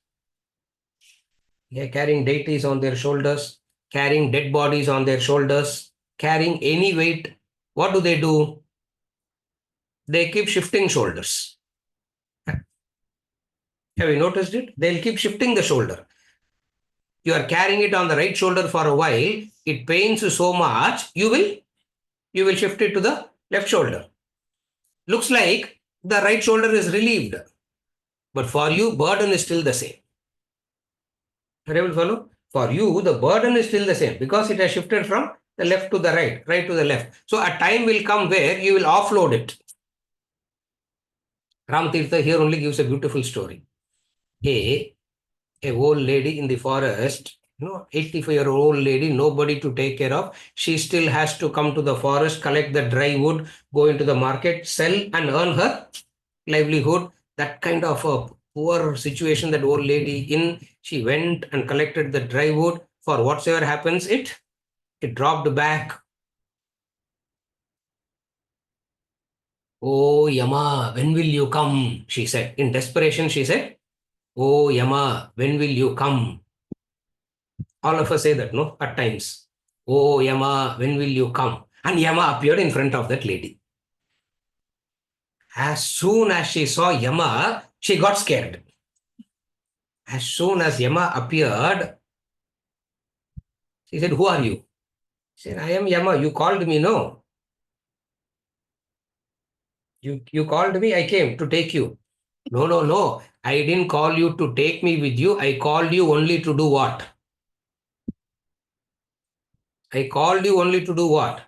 Yeah, carrying deities on their shoulders, carrying dead bodies on their shoulders, carrying any weight. What do? They keep shifting shoulders. Have you noticed it? They'll keep shifting the shoulder. You are carrying it on the right shoulder for a while, it pains you so much, you will shift it to the left shoulder. Looks like the right shoulder is relieved, but for you, burden is still the same. Are you able to follow? For you, the burden is still the same because it has shifted from the left to the right, right to the left. So a time will come where you will offload it. Ram Tirtha here only gives a beautiful story. A old lady in the forest 85-year-old lady, nobody to take care of. She still has to come to the forest, collect the dry wood, go into the market, sell and earn her livelihood. That kind of a poor situation that old lady in. She went and collected the dry wood. For whatsoever happens, it dropped back. Oh, Yama, when will you come? She said. In desperation, she said, Oh, Yama, when will you come? All of us say that, no? At times. Oh, Yama, when will you come? And Yama appeared in front of that lady. As soon as she saw Yama, she got scared. As soon as Yama appeared, she said, Who are you? She said, I am Yama. You called me, no? You called me, I came to take you. No, no, no. I didn't call you to take me with you. I called you only to do what? I called you only to do what?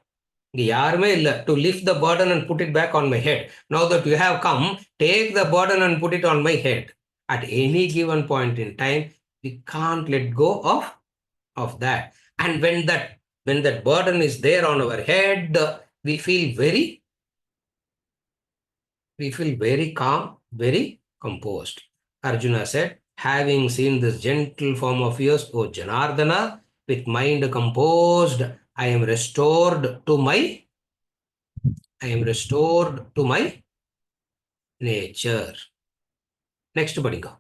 யாருமே இல்லை, to lift the burden and put it back on my head. Now that you have come, take the burden and put it on my head. At any given point in time, we can't let go of that. And when that burden is there on our head, we feel very calm, very composed. Arjuna said, having seen this gentle form of yours, O Janardana, with mind composed, I am restored to my nature. Next, Badinga.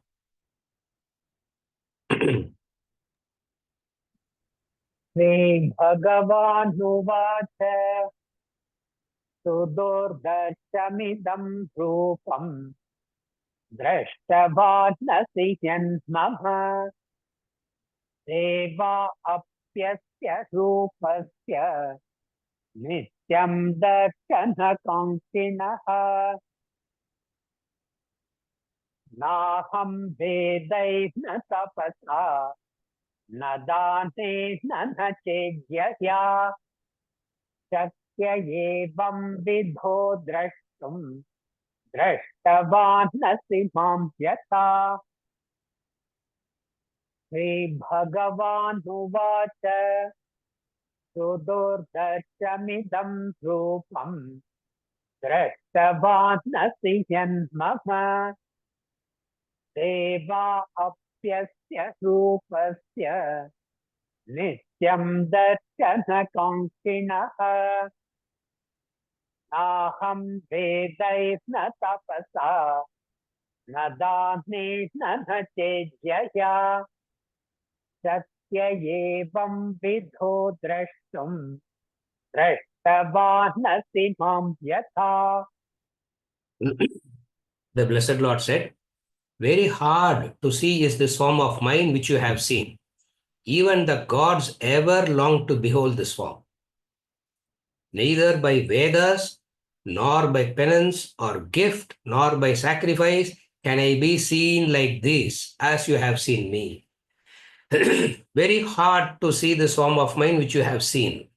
श्रीभगवानुवाच सुदुर्दर्शमिदं रूपम् दृष्टवानसि यन्मम देवा अप्यस्य रूपस्य नित्यं दर्शनकाङ्क्षिणः नाहं वेदैर्न तपसा न दानेन न चेज्यया शक्य एवं विधो द्रष्टुं दृष्टवानसि मां यथा श्रीभगवानुवाच सुदुर्दर्शमिदं रूपं दृष्टवानसि यन्मम देवा अप्यस्य रूपस्य नित्यं दर्शनकाङ्क्षिणः नाहं वेदैर्न तपसा न दानेन न चेज्यया शक्य एवं विधो द्रष्टुं दृष्टवानसि मां यथा. The blessed Lord said, very hard to see is this form of mine which you have seen. Even the gods ever long to behold this form. Neither by Vedas, nor by penance or gift, nor by sacrifice can I be seen like this as you have seen me. Very hard to see this form of mine which you have seen.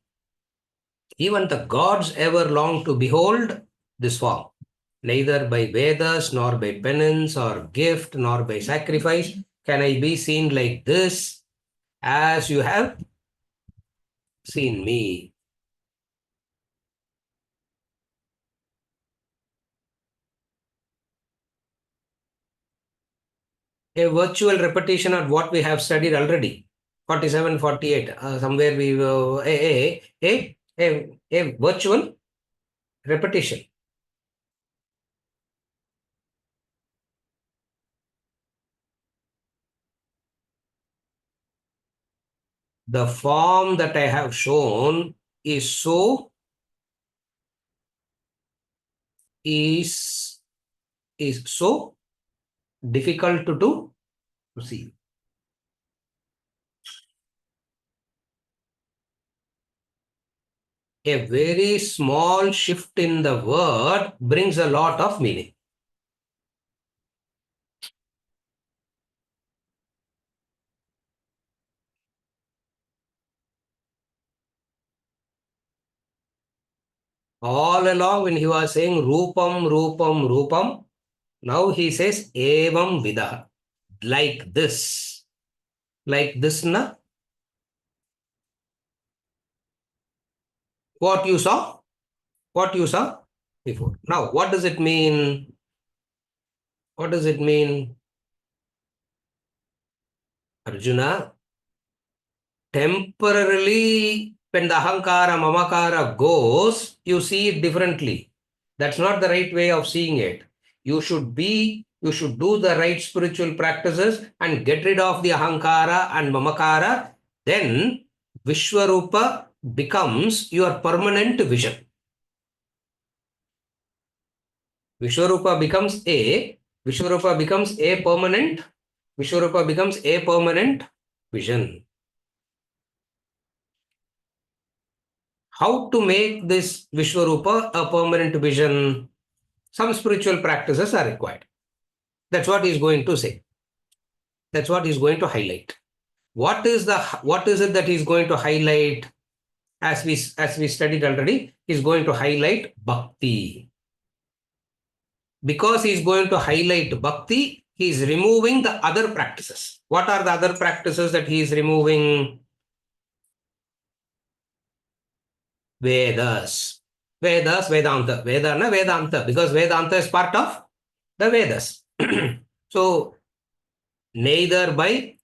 Even the gods ever long to behold this form. Neither by Vedas, nor by penance or gift, nor by sacrifice can I be seen like this as you have seen me. A virtual repetition of what we have studied already. 47, 48. Somewhere we a virtual repetition. The form that I have shown is so difficult to see. A very small shift in the word brings a lot of meaning. All along when he was saying Rupam, Rupam, Rupam, now he says Evam Vida. Like this. Like this, na? what you saw before. Now, what does it mean? What does it mean? Arjuna, temporarily, when the ahankara, mamakara goes, you see it differently. That's not the right way of seeing it. You should do the right spiritual practices and get rid of the ahankara and mamakara. Then Vishwarupa becomes your permanent vision. Vishwarupa becomes a permanent vision. How to make this Vishwarupa a permanent vision? Some spiritual practices are required. That's what he's going to say. That's what he's going to highlight. What is it that he's going to highlight? As we studied already, he's going to highlight bhakti. Because he's going to highlight bhakti, he's removing the other practices. What are the other practices that he is removing? Vedas, Vedanta. Vedanta, because Vedanta is part of the Vedas. So, neither by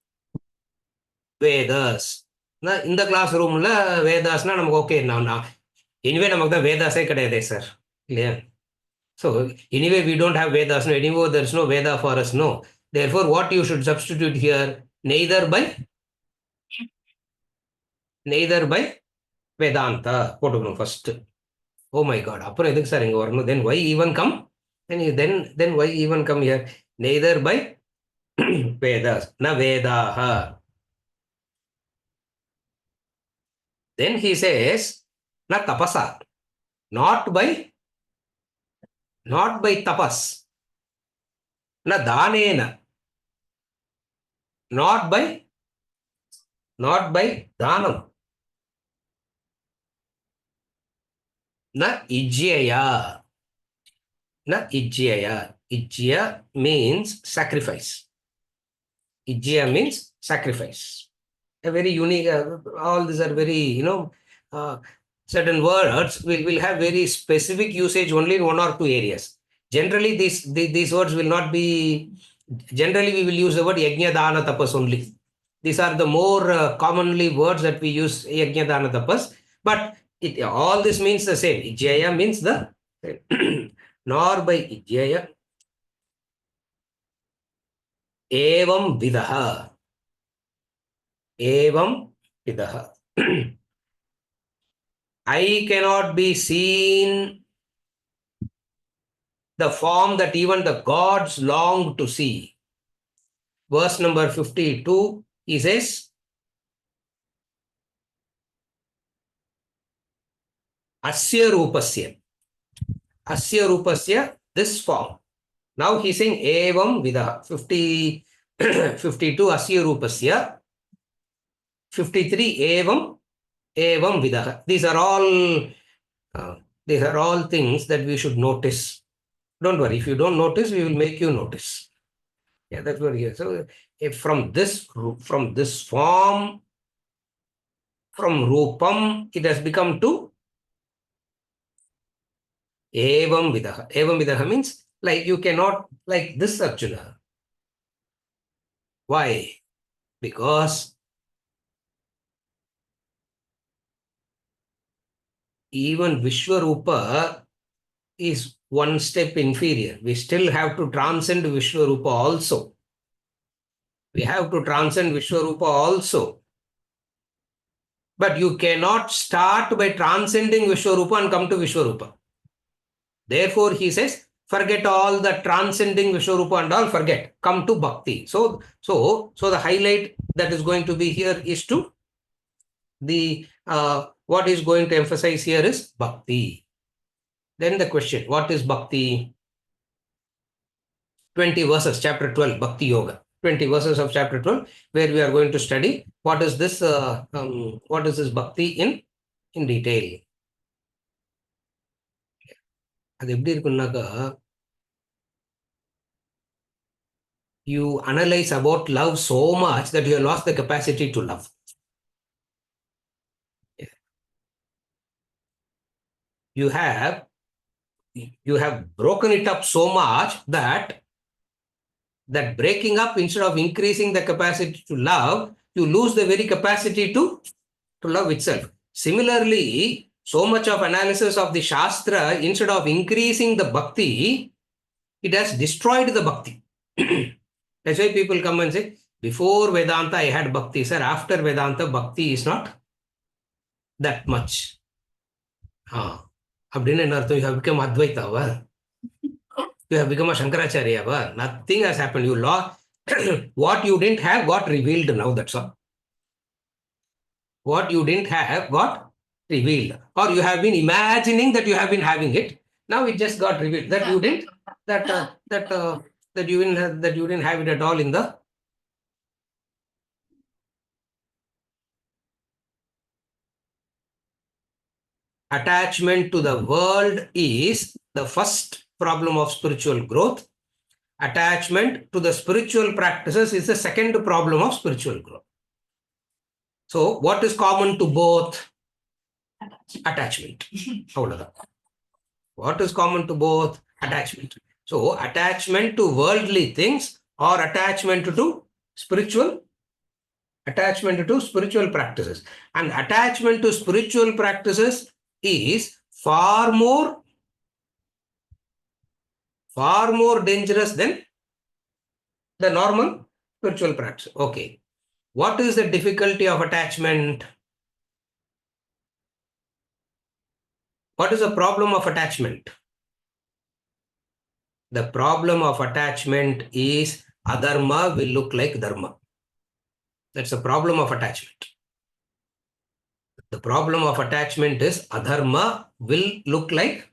Vedas. In the classroom, Vedas, okay, now. Anyway, Vedas sir. Yeah. So, anyway, we don't have Vedas. No, anymore, there's no Veda for us. No. Therefore, what you should substitute here? Neither by Vedanta. First. Oh my God. Then why even come? Then why even come here? Neither by Vedas. Na Vedaha. Then he says, na tapasa. Not by tapas. Na danena. Not by danam. Na ijyaya. Ijya means sacrifice. Ijya means sacrifice. A very unique, all these are very, certain words will have very specific usage only in one or two areas. Generally, these words will not be, generally we will use the word yajna dana tapas only. These are the more commonly words that we use, yajna dana tapas. But all this means the same. Ijaya means the same. Nor by ijaya. Evam vidaha. Evam vidaha. I cannot be seen the form that even the gods long to see. Verse number 52, he says, Asya rupasya. Asya rupasya, this form. Now he's saying, Evam vidaha. 52, Asya rupasya. 53, Evam vidaha. These are all things that we should notice. Don't worry, if you don't notice, we will make you notice. Yeah, that's what here. So if from this form, from rupam, it has become to evam vidaha. Evam vidaha means like you cannot, like this Arjuna. Why? Because even Vishwarupa is one step inferior. We still have to transcend Vishwarupa also. We have to transcend Vishwarupa also. But you cannot start by transcending Vishwarupa and come to Vishwarupa. Therefore, he says, forget all the transcending Vishwarupa and all, forget. Come to Bhakti. So the highlight that is going to be here is to the, what is going to emphasize here is Bhakti. Then the question, what is Bhakti? 20 verses, chapter 12, Bhakti Yoga. 20 verses of chapter 12, where we are going to study what is this Bhakti in detail. அது எப்படி இருக்குன்னாக்கா, you analyze about love so much that you have lost the capacity to love. you have broken it up so much that breaking up, instead of increasing the capacity to love, you lose the very capacity to love itself. Similarly, so much of analysis of the Shastra, instead of increasing the bhakti, it has destroyed the bhakti. That's why people come and say, before Vedanta, I had bhakti, sir. After Vedanta, bhakti is not that much. அப்படின்னு என்ன அர்த்தம்? You have become Advaita. You have become a Shankaracharya. Nothing has happened. You lost what you didn't have got revealed now. That's all. What you didn't have got revealed, or you have been imagining that you have been having it. Now it just got revealed that you didn't that you didn't have it at all in the. Attachment to the world is the first problem of spiritual growth. Attachment to the spiritual practices is the second problem of spiritual growth. So, what is common to both? Attachment. What is common to both? Attachment. So, attachment to worldly things or attachment to spiritual practices. And attachment to spiritual practices is far more dangerous than the normal spiritual practice. Okay. What is the difficulty of attachment? What is the problem of attachment? The problem of attachment is adharma will look like dharma. That's the problem of attachment. The problem of attachment is adharma will look like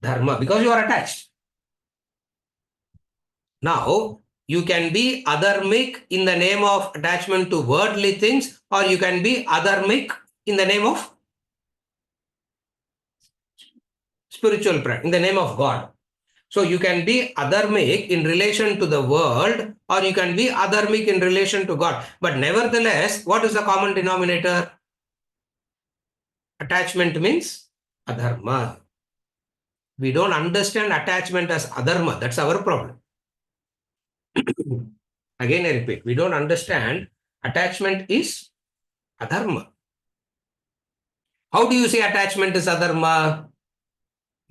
dharma because you are attached. Now, you can be adharmic in the name of attachment to worldly things, or you can be adharmic in the name of spiritual practice, in the name of God. So you can be adharmic in relation to the world, or you can be adharmic in relation to God. But nevertheless, what is the common denominator? Attachment means adharma. We don't understand attachment as adharma. That's our problem. Again, I repeat, we don't understand attachment is adharma. How do you say attachment is adharma?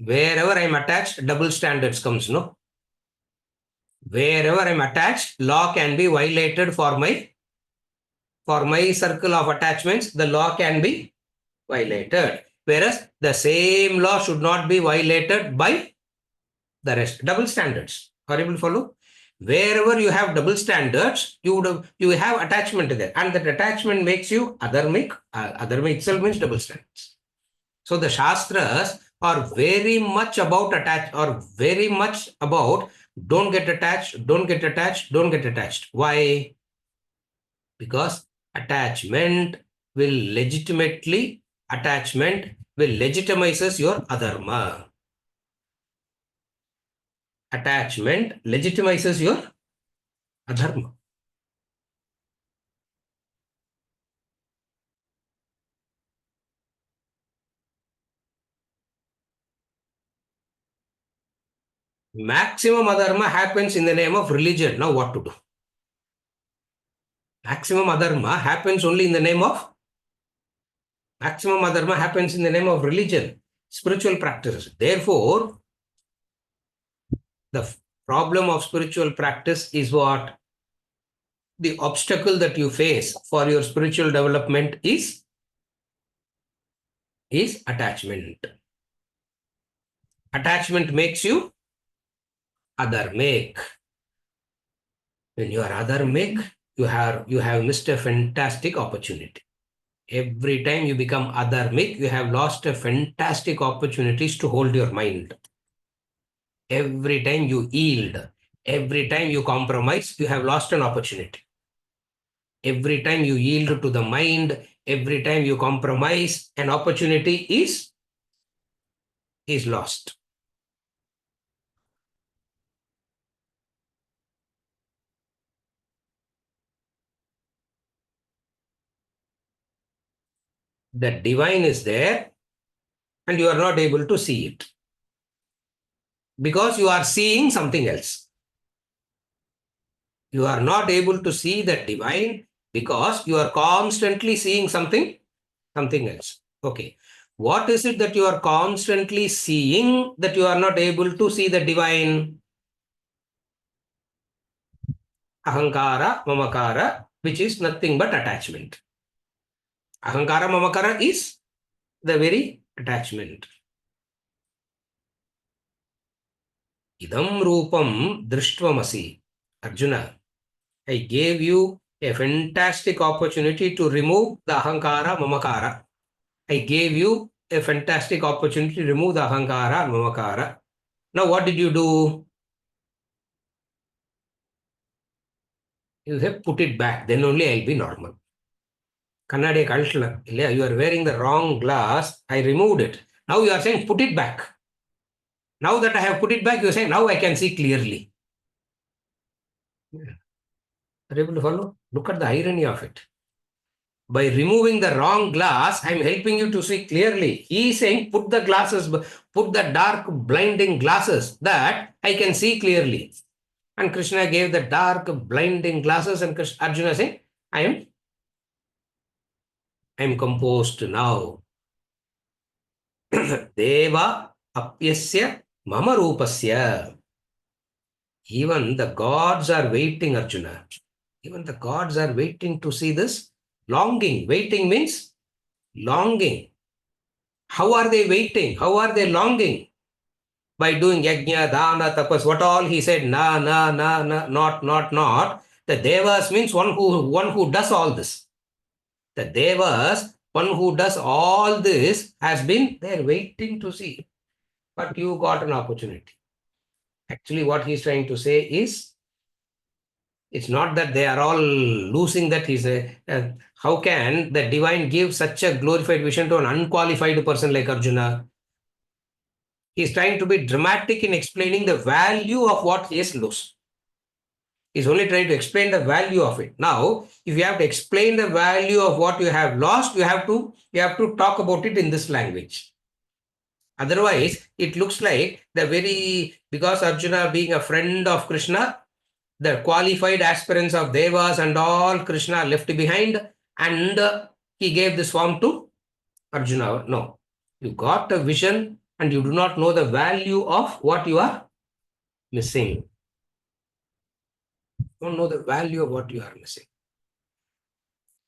Wherever I'm attached, double standards comes, no? Wherever I'm attached, law can be violated for my circle of attachments, the law can be violated. Whereas the same law should not be violated by the rest. Double standards. Are you able to follow? Wherever you have double standards, you have attachment there. And that attachment makes you adharmic. Adharma itself means double standards. So the Shastras are very much about don't get attached, don't get attached, don't get attached. Why? Because attachment will legitimizes your adharma. Attachment legitimizes your adharma. Maximum adharma happens in the name of religion. Now what to do? Maximum adharma happens only in the name of religion, spiritual practices. Therefore, the problem of spiritual practice is what? The obstacle that you face for your spiritual development is attachment. Attachment makes you adharmic. When you are adharmic, you have missed a fantastic opportunity. Every time you become adharmic, you have lost a fantastic opportunities to hold your mind. Every time you yield, every time you compromise, you have lost an opportunity. Every time you yield to the mind, every time you compromise, an opportunity is lost. The divine is there and you are not able to see it. Because you are seeing something else. You are not able to see the divine because you are constantly seeing something else. Okay. What is it that you are constantly seeing that you are not able to see the divine? Ahankara, mamakara, which is nothing but attachment. Ahankara, mamakara is the very attachment. Idam rupam drishtvam Arjuna, I gave you a fantastic opportunity to remove the ahankara, mamakara. I gave you a fantastic opportunity to remove the ahankara, mamakara. Now what did you do? You say, put it back, then only I'll be normal. Kannadi kaltla, you are wearing the wrong glass. I removed it. Now you are saying, put it back. Now that I have put it back, you are saying, now I can see clearly. Are you able to follow? Look at the irony of it. By removing the wrong glass, I'm helping you to see clearly. He is saying, put the glasses, put the dark, blinding glasses that I can see clearly. And Krishna gave the dark, blinding glasses, and Arjuna saying, I am composed now. Deva apyasya mama rupasya. Even the gods are waiting, Arjuna. Even the gods are waiting to see this. Longing. Waiting means longing. How are they waiting? How are they longing? By doing yajna, dana, tapas, what all he said, na, not. The devas means one who does all this. The devas, one who does all this, has been there waiting to see. But you got an opportunity. Actually, what he's trying to say is, it's not that they are all losing that. How can the divine give such a glorified vision to an unqualified person like Arjuna? He's trying to be dramatic in explaining the value of what he has lost. He's only trying to explain the value of it. Now, if you have to explain the value of what you have lost, you have to talk about it in this language. Otherwise, it looks like because Arjuna being a friend of Krishna, the qualified aspirants of Devas and all, Krishna left behind, and he gave this form to Arjuna. No, you got a vision and you do not know the value of what you are missing. You don't know the value of what you are missing.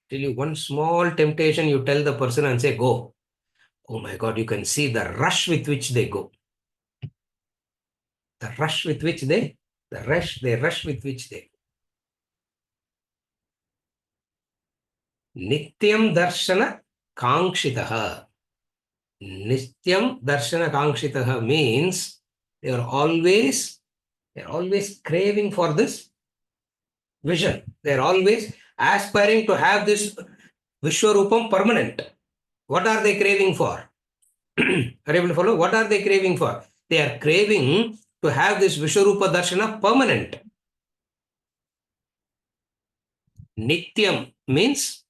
Tell you one small temptation, you tell the person and say, go. Oh my God, you can see the rush with which they go. The rush with which they rush with which they go. Nityam darshana kankshitaha. Nityam darshana kankshitaha means they are always craving for this vision. They are always aspiring to have this Vishwarupam permanent. What are they craving for? Are you able to follow? What are they craving for? They are craving to have this Vishwarupa Darshana permanent. Nityam means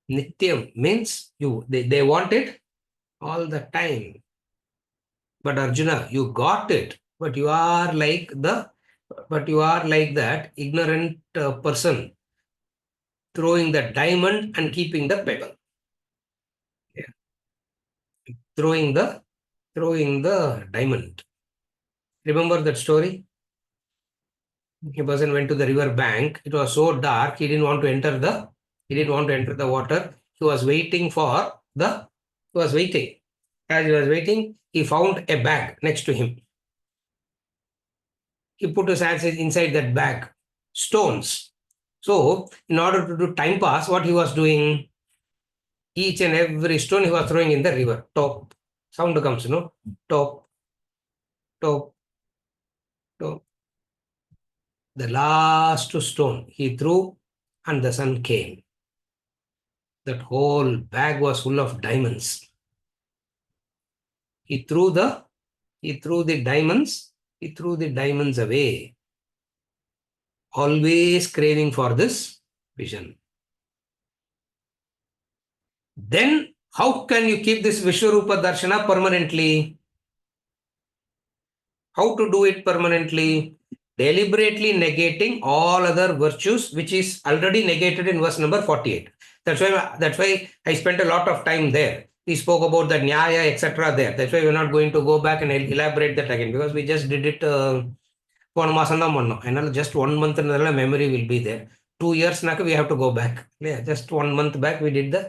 they want it all the time. But Arjuna, you got it, but you are like that ignorant person throwing the diamond and keeping the pebble. Yeah. Throwing the diamond. Remember that story? A person went to the river bank. It was so dark, he didn't want to enter the water. He was waiting. As he was waiting, he found a bag next to him. He put his hands inside that bag. Stones. So, in order to do time pass, what he was doing, each and every stone he was throwing in the river. Top. Sound comes, no? Top. Top. Top. The last stone he threw, and the sun came. That whole bag was full of diamonds. He threw the diamonds away. Always craving for this vision. Then How can you keep this Vishwarupa Darshana permanently? How to do it permanently? Deliberately negating all other virtues, which is already negated in verse number 48. That's why I spent a lot of time there. We spoke about the Nyaya, etc. there. That's why we're not going to go back and elaborate that again, because we just did it one மாசம் தான் பண்ணோம். அதனால just 1 month memory will be there. 2 years we have to go back. Yeah, just 1 month back we did the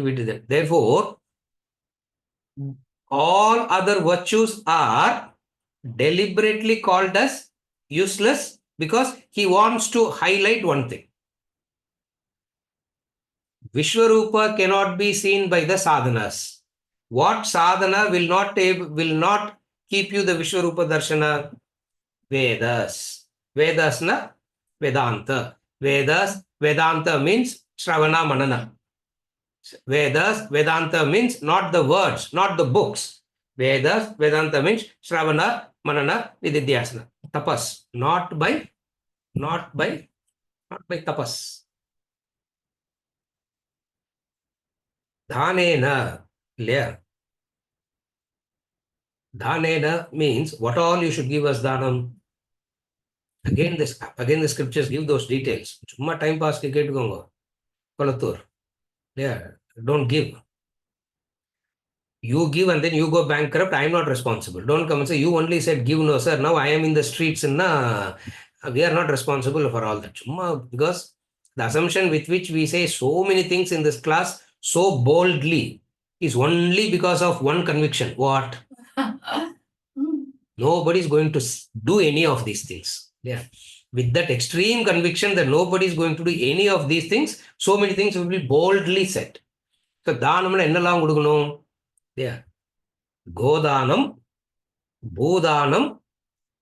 we did that. Therefore, all other virtues are deliberately called as useless because he wants to highlight one thing. Vishwarupa cannot be seen by the sadhanas. What sadhana will not keep you the Vishwarupa darshana? Vedas. Vedas na Vedanta. Vedas, Vedanta means Shravana Manana. Vedas, Vedanta means not the words, not the books. Vedas, Vedanta means Shravana, Manana, Nididhyasana. Tapas. Not by tapas. Dhanena. Clear. Dhanena means what all you should give as dhanam. Again the scriptures give those details. Chumma time pass ke ketukonga. Kolatur. Yeah, don't give. You give and then you go bankrupt. I am not responsible. Don't come and say, you only said give. No, sir. Now I am in the streets and we are not responsible for all that. Because the assumption with which we say so many things in this class so boldly is only because of one conviction. What? Nobody is going to do any of these things. Yeah. With that extreme conviction that nobody is going to do any of these things, so many things will be boldly said. So, Dhanamna ennalam kudukanum? Yeah. Godanam, Bhudanam,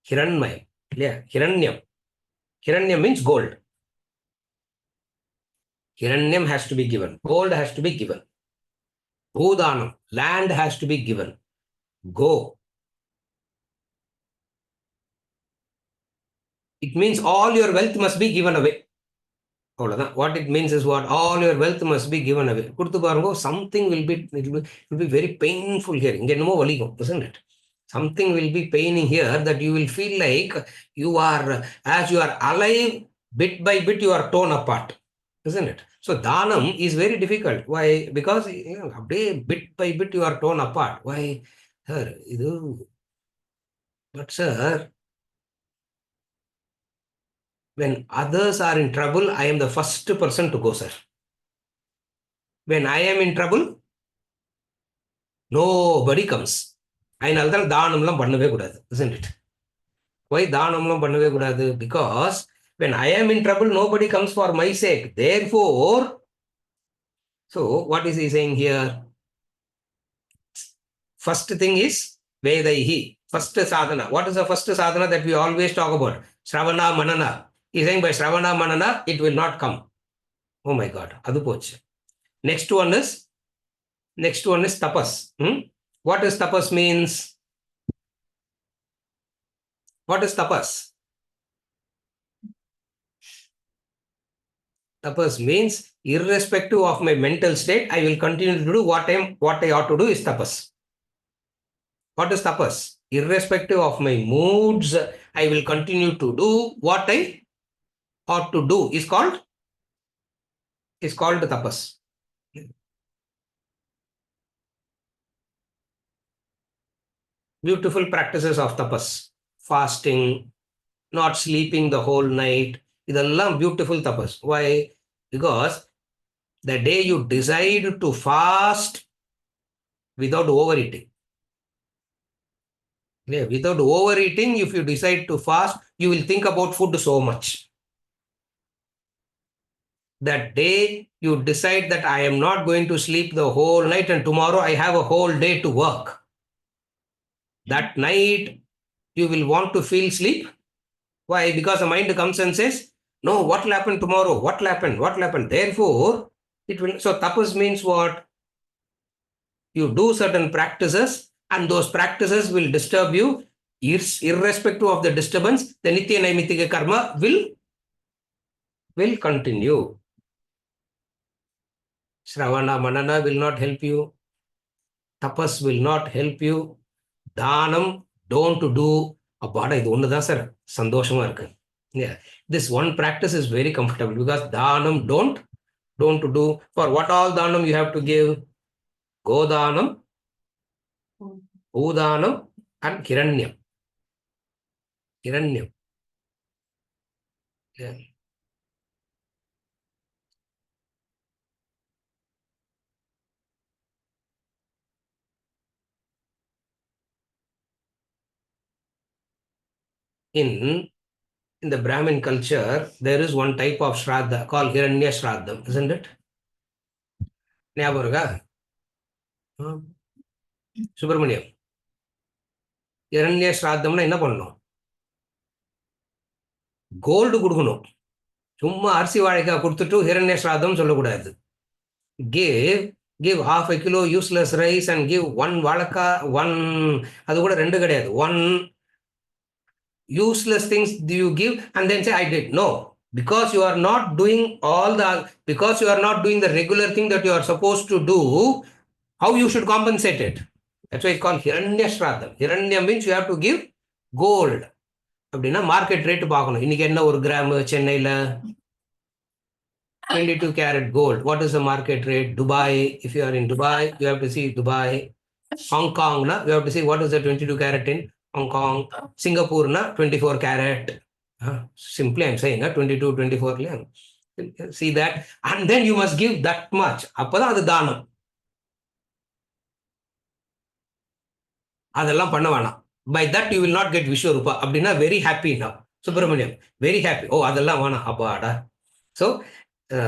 Hiranmayam. Yeah. Hiranyam. Hiranyam means gold. Hiranyam has to be given. Gold has to be given. Bhudanam, land has to be given. Go. It means all your wealth must be given away. What it means is what? All your wealth must be given away. Something will be very painful here. Isn't it? Something will be paining here that you will feel like as you are alive, bit by bit, you are torn apart. Isn't it? So dhanam is very difficult. Why? Because bit by bit you are torn apart. Why? Sir, but sir, when others are in trouble, I am the first person to go, sir. When I am in trouble, nobody comes. அதனால்தான் தானம்லாம் பண்ணவே கூடாது, isn't it? Why தானம்லாம் பண்ணவே கூடாது? Because when I am in trouble, nobody comes for my sake. Therefore, so what is he saying here? First thing is Vedaihi. First sadhana. What is the first sadhana that we always talk about? Shravana Manana. He is saying by Shravana Manana, it will not come. Oh my God. Adu pochu. Next one is tapas. What does tapas means? What is tapas? Tapas means irrespective of my mental state, I will continue to do what I ought to do is tapas. What is tapas? Irrespective of my moods, I will continue to do what I ought to do is called tapas. Beautiful practices of tapas. Fasting, not sleeping the whole night. Idallam beautiful tapas. Why? Because the day you decide to fast without overeating. Yeah, without overeating, if you decide to fast, you will think about food so much. That day you decide that I am not going to sleep the whole night and tomorrow I have a whole day to work. That night you will want to feel sleep. Why? Because the mind comes and says, no, what will happen tomorrow? What will happen? What will happen? Therefore, it will. So tapas means what? You do certain practices and those practices will disturb you. Irrespective of the disturbance, the nitya naimittika karma will continue. Shravana Manana will not help you. Tapas will not help you. Dhanam, don't do. Abada, இது ஒன்று தான் sir சந்தோஷமா இருக்கு. Yeah. This one practice is very comfortable because dhanam, don't do. For what all dhanam you have to give? Godhanam, Udhanam, and Hiranyam. Hiranyam. Yeah. In the Brahmin culture, there is one type of Shraddha called Hiranya Shraddham, isn't it? ஞாபகம் இருக்கா? சுப்பிரமணியம், இரண்ய ஸ்ராத்தம்னா என்ன பண்ணணும்? Gold கொடுக்கணும். சும்மா அரிசி வாழைக்காய் கொடுத்துட்டு ஹிரண்ய ஸ்ராத்தம் சொல்லக்கூடாது. give half a kilo useless rice and give one வாழைக்காய், one, அது கூட ரெண்டு கிடையாது, one useless things do you give and then say I did. No, because you are not doing because you are not doing the regular thing that you are supposed to do, how you should compensate it? That's why it's called Hiranya Shraddha. Hiranya means you have to give gold. அப்படின்னா market rate பார்க்கணும். இன்னைக்கு என்ன ஒரு gram சென்னையில் 22 carat gold. What is the market rate? Dubai, if you are in Dubai, you have to see Dubai. Hong Kong, you have to see what is the 22 carat in Hong Kong. Singapore, 24 carat. Simply I'm saying 22, 24. See that, and then you must give that much. அப்பதான் அது தானம். அதெல்லாம் பண்ண வேணாம். By that you will not get Vishwarupa. அப்படின்னா very happy now. Subramaniam, very happy. Oh, அதெல்லாம் வேணாம் அப்பாடா. So,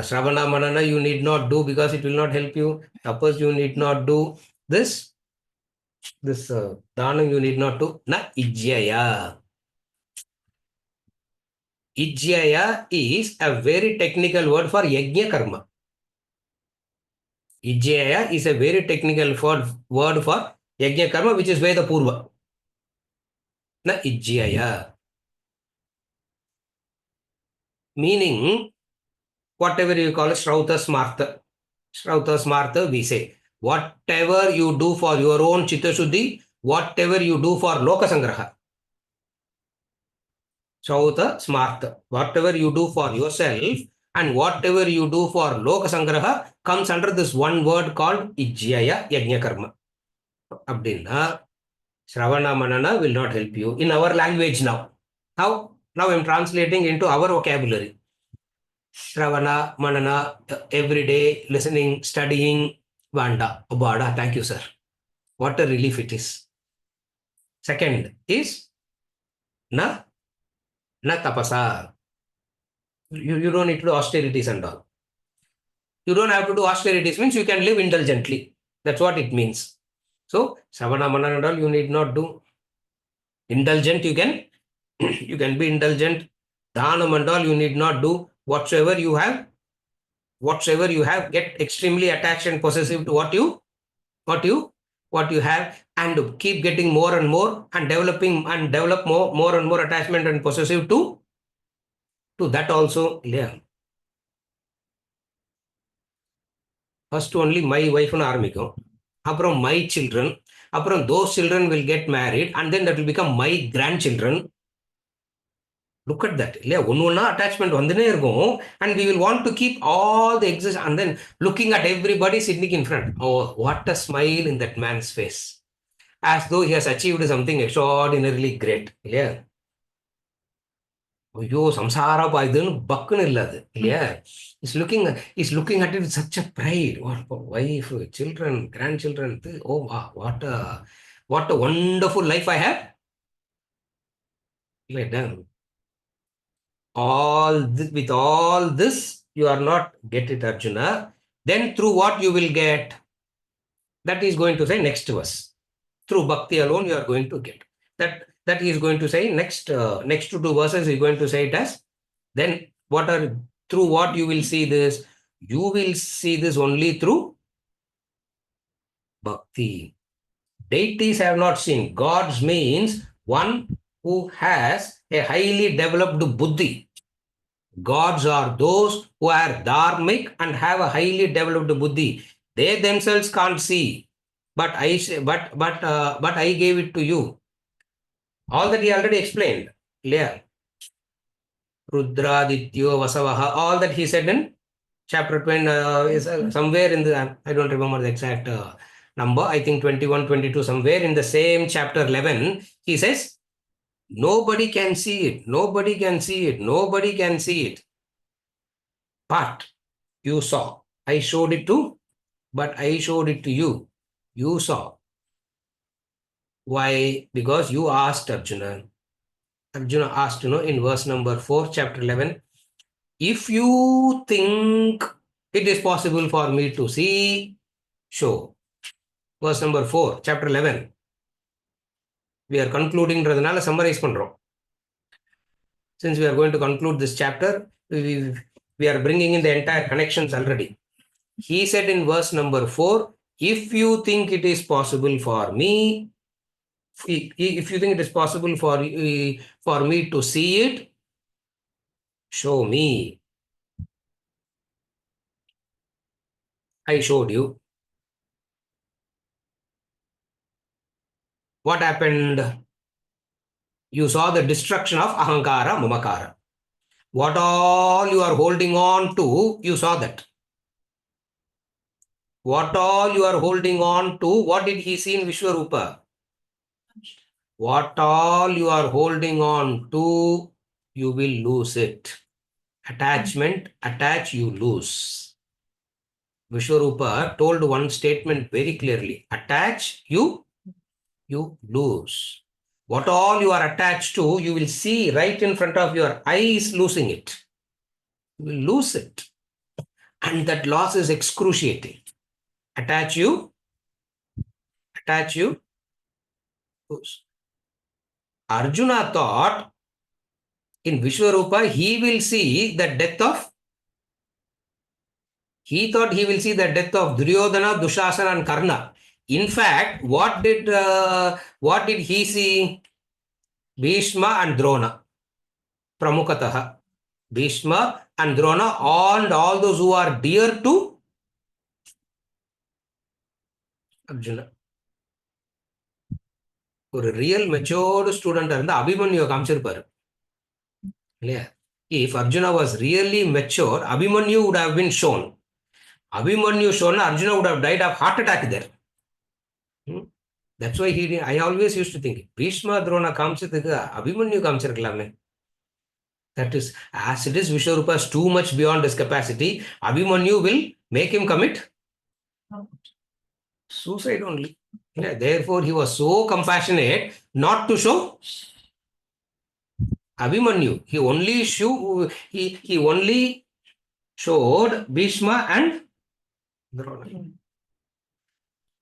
Shravana Manana you need not do because it will not help you. Suppose you need not do this dhanam you need not do. Na ijjaya. Ijjaya is a very technical word for yajna karma. Ijjaya is a very technical word for yajna karma, which is Veda Purva. Na ijjaya. Meaning, whatever you call it, Shrauta Smartha. Shrauta Smartha, we say, whatever you do for your own Chitta Shuddhi, whatever you do for Loka Sangraha. Shrauta Smartha, whatever you do for yourself and whatever you do for Loka Sangraha comes under this one word called Ijjaya Yajna Karma. Abdinna, Shravana Manana will not help you in our language now. How? Now I'm translating into our vocabulary. Shravana, Manana, every day, listening, studying, Vanda, Obada, thank you, sir. What a relief it is. Second is, na tapasa. You don't need to do austerities and all. You don't have to do austerities, means you can live indulgently. That's what it means. So, Shravana, Manana and all, you need not do. Indulgent, you can be indulgent. Dhanam and all, you need not do. Whatsoever you have, get extremely attached and possessive to what you have, and keep getting more and more and develop more and more attachment and possessive to that also. Yeah. First only my wife and ஆரம்பிக்கும், அப்புறம் my children, அப்புறம் those children will get married and then that will become my grandchildren. Look at that. One attachment vandane irukum, and we will want to keep all the exist and then looking at everybody sitting in front. Oh, what a smile in that man's face. As though he has achieved something extraordinarily great. Yeah. Ayyo, samsara paidunu bakkunu illadu. Yeah. He's looking at it with such a pride. What wife, children, grandchildren. Oh, wow, what a wonderful life I have. Like that. With all this, you are not get it, Arjuna. Then through what you will get, that is going to say next verse. Through bhakti alone, you are going to get. That he is going to say next to two verses, he is going to say it as, then through what you will see this? You will see this only through bhakti. Deities have not seen. Gods means one who has a highly developed buddhi. Gods are those who are dharmic and have a highly developed buddhi. They themselves can't see. But I gave it to you. All that he already explained. Clear. Rudradityo Vasavaha. All that he said in chapter 20 is somewhere in the, I don't remember the exact number. I think 21, 22, somewhere in the same chapter 11, he says, nobody can see it. Nobody can see it. Nobody can see it. But you saw. I showed it to, but I showed it to you. You saw. Why? Because you asked Arjuna. Arjuna asked, in verse number 4, chapter 11, if you think it is possible for me to see, show. Verse number 4, chapter 11. We are concluding, summarize பண்றோம். Since we are going to conclude this chapter, we are bringing in the entire connections already. He said in verse number 4, if you think it is possible for me, if you think it is possible for me to see it, show me. I showed you. What happened? You saw the destruction of ahankara, mamakara. What all you are holding on to, you saw that. What all you are holding on to, what did he see in Vishwarupa? What all you are holding on to, you will lose it. Attachment, attach, you lose. Vishwarupa told one statement very clearly. Attach, you lose. What all you are attached to, you will see right in front of your eyes losing it. You will lose it. And that loss is excruciating. Attach, you lose. Arjuna thought in Vishwarupa, he will see the death of, he thought he will see the death of Duryodhana, Dushasana and Karna. In fact, what did he see? Bhishma and Drona. Pramukataha. Bhishma and Drona, all those who are dear to Arjuna. ஒரு real matured ஸ்டூடெண்டா இருந்தா அபிமன்யு காமிச்சிருப்பாரு இல்லையா? If Arjuna was really mature, Abhimanyu would have been shown. Abhimanyu shown, Arjuna would have died of heart attack there. That's why I always used to think, Bhishma Drona காமிச்சதுக்கு Abhimanyu காமிச்சிருக்கலாமே. That is, as it is, Vishwarupa is too much beyond his capacity. Abhimanyu will make him commit suicide only. Yeah, therefore, he was so compassionate not to show Abhimanyu. He only showed Bhishma and Drona.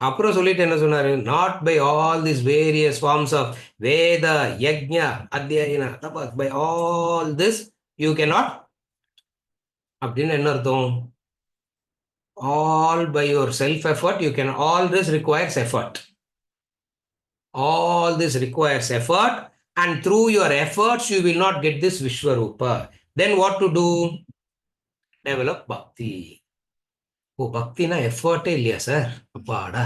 அப்புறம் சொல்லிட்டு என்ன சொன்னாரு? Not by all these various forms of Veda, Yajna, Adhyayana, Tapas, by all this you cannot. அப்படின்னு என்ன அர்த்தம்? All by your self-effort, you can, all this requires effort. All this requires effort, and through your efforts, you will not get this Vishwarupa. Then what to do? Develop bhakti. Oh, bhakti na effort இல்லையா sir? அப்பாடா.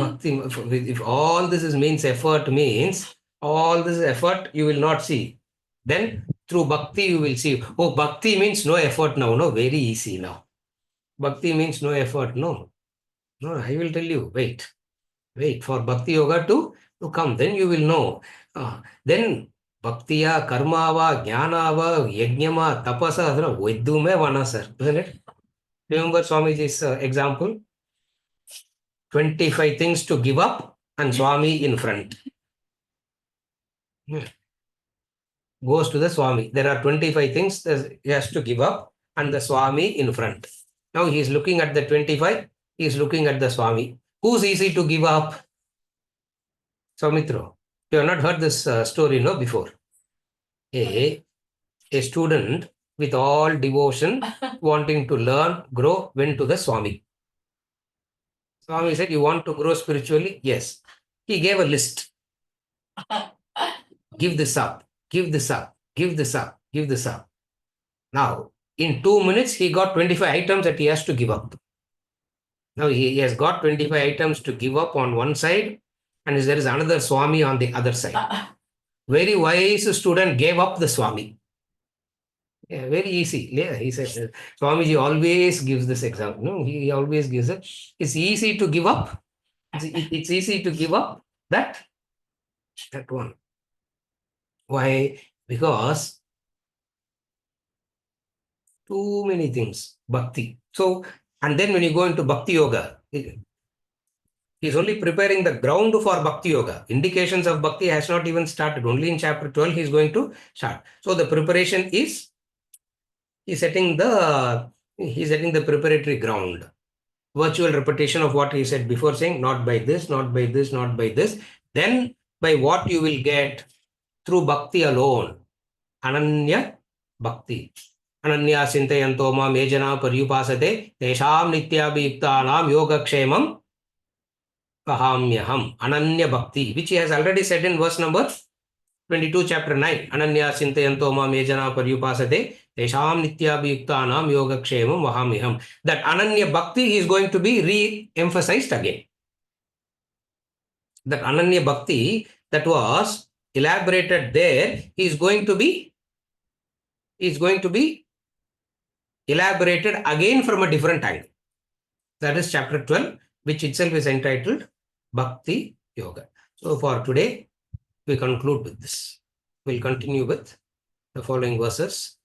Bhakti, if all this means effort means, all this effort you will not see. Then through bhakti you will see. Oh, bhakti means no effort now. No, very easy now. Bhakti means no effort. No, I will tell you. Wait for bhakti yoga to come. Then you will know. Then bhaktiya, karmava, jnanava, yajnama, tapasa, vedume vana, sir. Isn't it? Remember Swamiji's example? 25 things to give up and Swami in front. Goes to the Swami. There are 25 things that he has to give up and the Swami in front. Now he is looking at the 25. He is looking at the Swami. Who's easy to give up? Saumitra. You have not heard this story, no, before. A student with all devotion, wanting to learn, grow, went to the Swami. Swami said, you want to grow spiritually? Yes. He gave a list. Give this up, give this up, give this up, give this up. Now, in 2 minutes, he got 25 items that he has to give up. Now, he has got 25 items to give up on one side, and there is another Swami on the other side. Very wise student gave up the Swami. Yeah, very easy. Yeah, he said, Swamiji always gives this example. No, he always gives it. It's easy to give up. It's easy to give up that one. Why? Because too many things. Bhakti. So, and then when you go into Bhakti Yoga, he's only preparing the ground for Bhakti Yoga. Indications of Bhakti has not even started. Only in chapter 12 he's going to start. So the preparation is he's setting the preparatory ground. Virtual repetition of what he said before, saying not by this, not by this, not by this. Then by what you will get through Bhakti alone. Ananya Bhakti. Ananya Sintayanto Mam Ejana Paryupasate Tesham Nityabhiktanam Yogakshemam Kahamyaham. Ananya Bhakti, which he has already said in verse number 22, chapter 9. Ananya Sintayanto Mam Ejana Paryupasate Tesham Nityabhiktanam Yogakshemam Vahamyaham. That Ananya Bhakti is going to be re-emphasized again. That Ananya Bhakti that was elaborated there is going to be elaborated again from a different angle. That is chapter 12, which itself is entitled Bhakti Yoga. So for today, we conclude with this. We'll continue with the following verses.